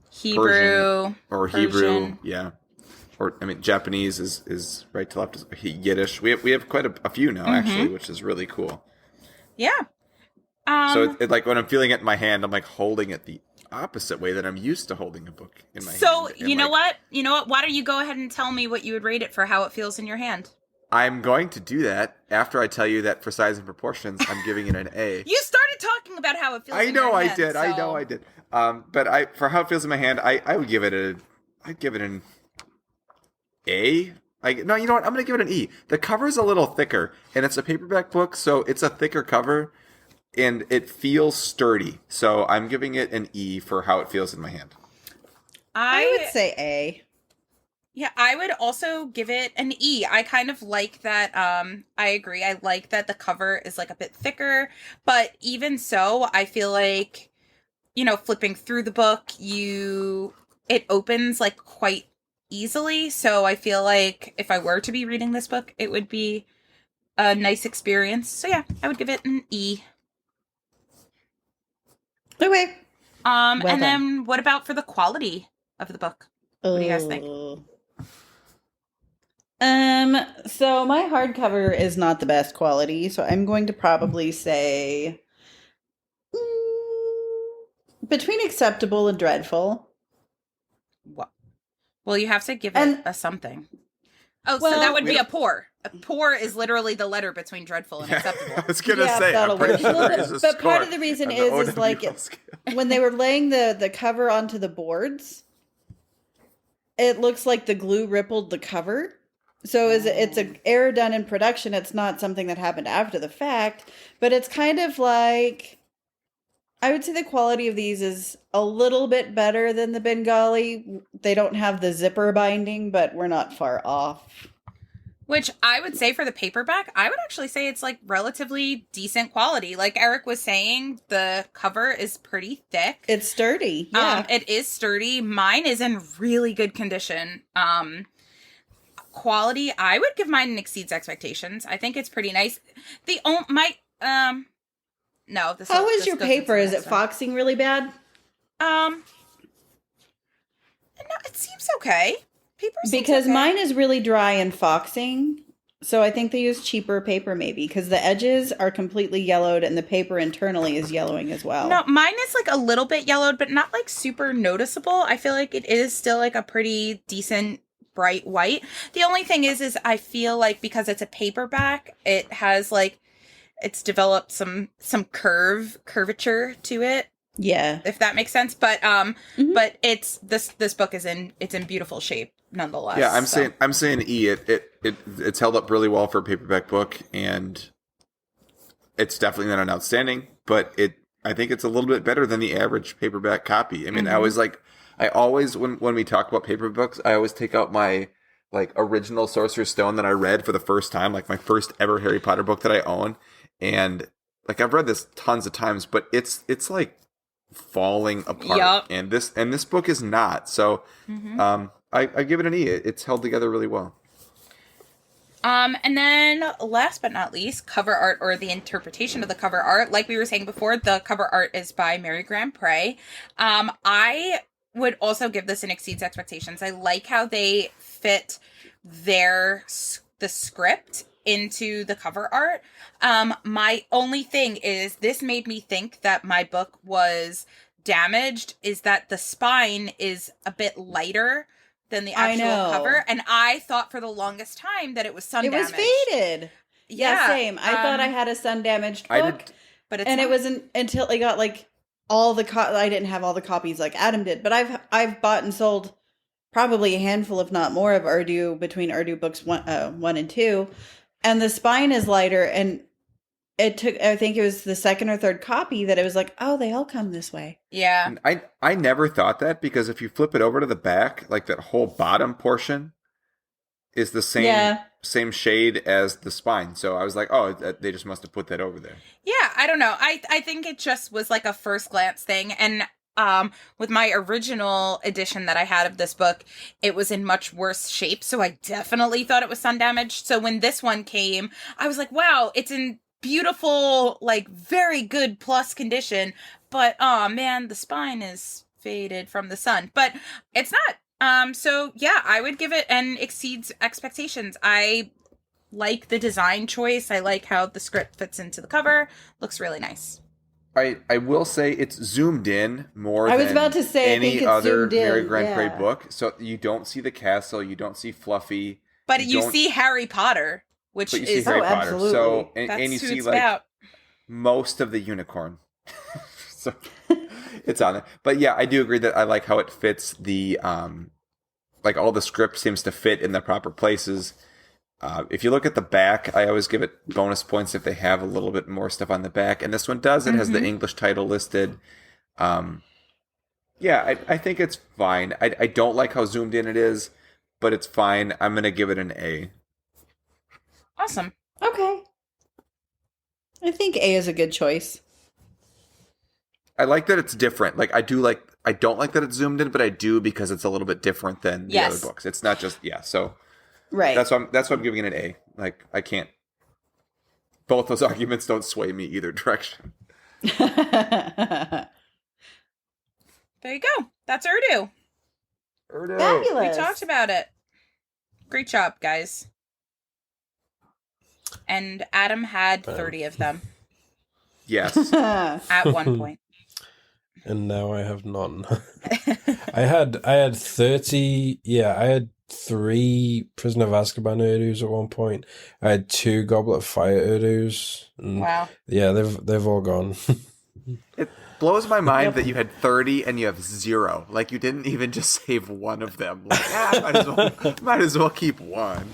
Hebrew Persian or Persian. Hebrew, yeah. Or I mean, Japanese is right to left. Yiddish. We have quite a few now, actually, which is really cool. Yeah. So it like when I'm feeling it in my hand, I'm like holding it the opposite way that I'm used to holding a book in my hand. So you know what? Why don't you go ahead and tell me what you would rate it for how it feels in your hand? I'm going to do that after I tell you that for size and proportions, I'm giving it an A. You started talking about how it feels. I know I did. But for how it feels in my hand, I would give it an A. No, you know what? I'm going to give it an E. The cover's a little thicker, and it's a paperback book, so it's a thicker cover, and it feels sturdy. So I'm giving it an E for how it feels in my hand. I would say A. Yeah, I would also give it an E. I kind of like that. I agree. I like that the cover is like a bit thicker, but even so, I feel like, flipping through the book, it opens like quite easily. So I feel like if I were to be reading this book, it would be a nice experience. So yeah, I would give it an E. Okay. And then what about for the quality of the book? What do you guys think? So my hardcover is not the best quality, so I'm going to probably say between acceptable and dreadful. What? Well, you have to give it a something. Oh, so that would be a poor. A poor is literally the letter between dreadful and acceptable. I was gonna say, I'm pretty sure there's a but part score of the reason on the is like when they were laying the cover onto the boards, it looks like the glue rippled the cover. So it's an error done in production. It's not something that happened after the fact, but it's kind of like, I would say the quality of these is a little bit better than the Bengali. They don't have the zipper binding, but we're not far off. Which I would say for the paperback, I would actually say it's like relatively decent quality. Like Erik was saying, the cover is pretty thick. It's sturdy. Yeah. It is sturdy. Mine is in really good condition. Quality, I would give mine an exceeds expectations. I think it's pretty nice. How is your paper? Is it foxing really bad? No, it seems okay. Because mine is really dry and foxing, so I think they use cheaper paper maybe, because the edges are completely yellowed and the paper internally is yellowing as well. No, mine is like a little bit yellowed, but not like super noticeable. I feel like it is still like a pretty decent bright white. The only thing is I feel like because it's a paperback, it has like, it's developed some curvature to it. Yeah. If that makes sense. But but it's this book is in beautiful shape nonetheless. Yeah, I'm saying E. It's held up really well for a paperback book, and it's definitely not an outstanding, but I think it's a little bit better than the average paperback copy. I mean, I always when we talk about paper books, I always take out my like original Sorcerer's Stone that I read for the first time, like my first ever Harry Potter book that I own, and like I've read this tons of times, but it's like falling apart. Yep. And this book is not. So I give it an E. It's held together really well. And then last but not least, cover art or the interpretation of the cover art. Like we were saying before, the cover art is by Mary Graham Prey. I would also give this an exceeds expectations. I like how they fit the script into the cover art. My only thing is this made me think that my book was damaged, is that the spine is a bit lighter than the actual cover, and I thought for the longest time that it was sun damaged. It was faded. Yeah, same. I thought I had a sun damaged book, but it wasn't until I got like all the I didn't have all the copies like Adam did, but I've bought and sold probably a handful, if not more, of Urdu between Urdu books 1 and 2, and the spine is lighter. And it took, I think it was the second or third copy that it was like, oh, they all come this way. Yeah. And I never thought that, because if you flip it over to the back, like that whole bottom portion is the same shade as the spine. So I was like, oh, they just must have put that over there. Yeah, I don't know. I think it just was like a first glance thing. And with my original edition that I had of this book, it was in much worse shape. So I definitely thought it was sun damaged. So when this one came, I was like, wow, it's in beautiful, like very good plus condition, but oh man, the spine is faded from the sun, but it's not. So yeah, I would give it an exceeds expectations. I like the design choice. I like how the script fits into the cover. Looks really nice. I will say it's zoomed in more I was than about to say, any other Mary Grant Prey book. So you don't see the castle, you don't see Fluffy, but you see Harry Potter. Which but you is see Harry Potter. Absolutely. So That's and you who see it's like about. Most of the unicorn. So it's on it. But yeah, I do agree that I like how it fits the like all the script seems to fit in the proper places. If you look at the back, I always give it bonus points if they have a little bit more stuff on the back, and this one does. It has the English title listed. Yeah, I think it's fine. I don't like how zoomed in it is, but it's fine. I'm gonna give it an A. Awesome. Okay. I think A is a good choice. I like that it's different. Like I don't like that it's zoomed in, but I do because it's a little bit different than the other books. It's not just so right. That's why I'm giving it an A. Like I can't. Both those arguments don't sway me either direction. There you go. That's Urdu. Fabulous. We talked about it. Great job, guys. And Adam had 30 of them. Yes. At one point. And now I have none. I had 30. Yeah, I had 3 Prisoner of Azkaban Urdus at one point. I had 2 Goblet of Fire Urdus. Wow. Yeah, they've all gone. It blows my mind that you had 30 and you have 0. Like you didn't even just save one of them. Like, might as well keep one.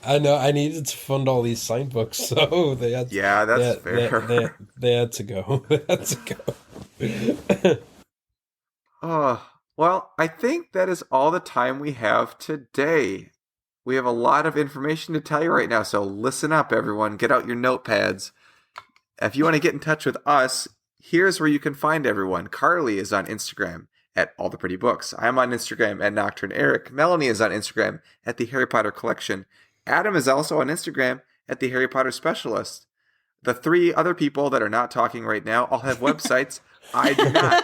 I know. I needed to fund all these signed books, so they had. Yeah, that's fair. They had to go. They had to go. Oh, well, I think that is all the time we have today. We have a lot of information to tell you right now, so listen up, everyone. Get out your notepads. If you want to get in touch with us, here's where you can find everyone. Carly is on Instagram at All the Pretty Books. I'm on Instagram at Nocturne Erik. Melanie is on Instagram at The Harry Potter Collection. Adam is also on Instagram at The Harry Potter Specialist. The 3 other people that are not talking right now all have websites. I do not.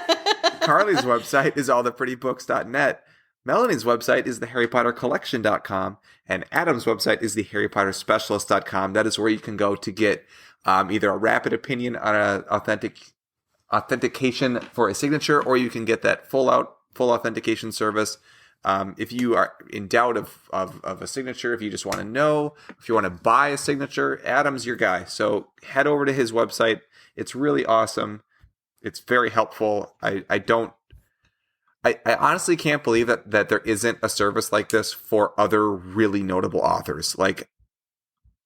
Carly's website is alltheprettybooks.net. Melanie's website is theharrypottercollection.com. And Adam's website is theharrypotterspecialist.com. That is where you can go to get either a rapid opinion on an authentication for a signature, or you can get that full authentication service. If you are in doubt of a signature, if you just want to know, if you want to buy a signature, Adam's your guy. So head over to his website. It's really awesome. It's very helpful. I honestly can't believe that there isn't a service like this for other really notable authors. Like,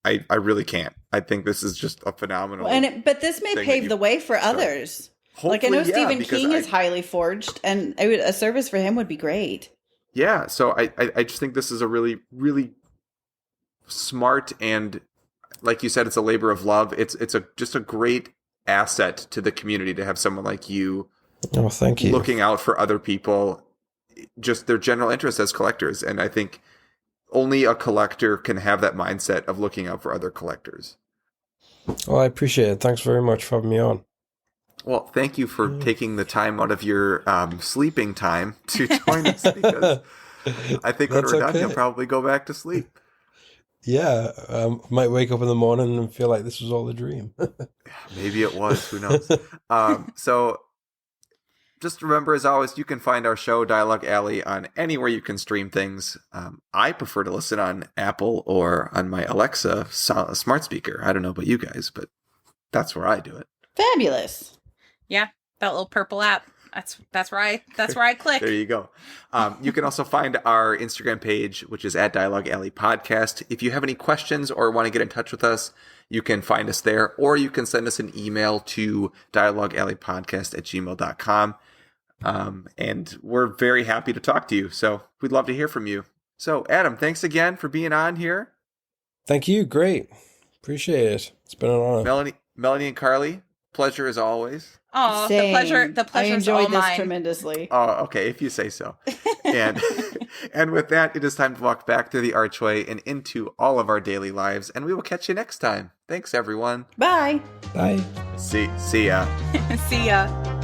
I really can't. I think this is just a phenomenal. But this may pave the way for others. Like I know Stephen King is highly forged, and a service for him would be great. Yeah, so I just think this is a really, really smart, and like you said, it's a labor of love. It's just a great asset to the community to have someone like you. Oh, thank you. Looking out for other people, just their general interest as collectors. And I think only a collector can have that mindset of looking out for other collectors. Well, I appreciate it. Thanks very much for having me on. Well, thank you for taking the time out of your sleeping time to join us, because I think when That's we're done, okay. you'll probably go back to sleep. Yeah, might wake up in the morning and feel like this was all a dream. Maybe it was. Who knows? So just remember, as always, you can find our show, Dialogue Alley, on anywhere you can stream things. I prefer to listen on Apple or on my Alexa smart speaker. I don't know about you guys, but that's where I do it. Fabulous. Yeah, that little purple app. That's where I click. There you go. You can also find our Instagram page, which is at Dialoguealleypodcast. If you have any questions or want to get in touch with us, you can find us there, or you can send us an email to dialoguealleypodcast@gmail.com. And we're very happy to talk to you. So we'd love to hear from you. So Adam, thanks again for being on here. Thank you. Great. Appreciate it. It's been an honor. Melanie and Carly, pleasure as always. Oh, Same. the pleasure I is enjoyed all this mine. tremendously. Oh, okay, if you say so. And and with that, it is time to walk back through the archway and into all of our daily lives, and we will catch you next time. Thanks, everyone. Bye. Bye. See ya. See ya.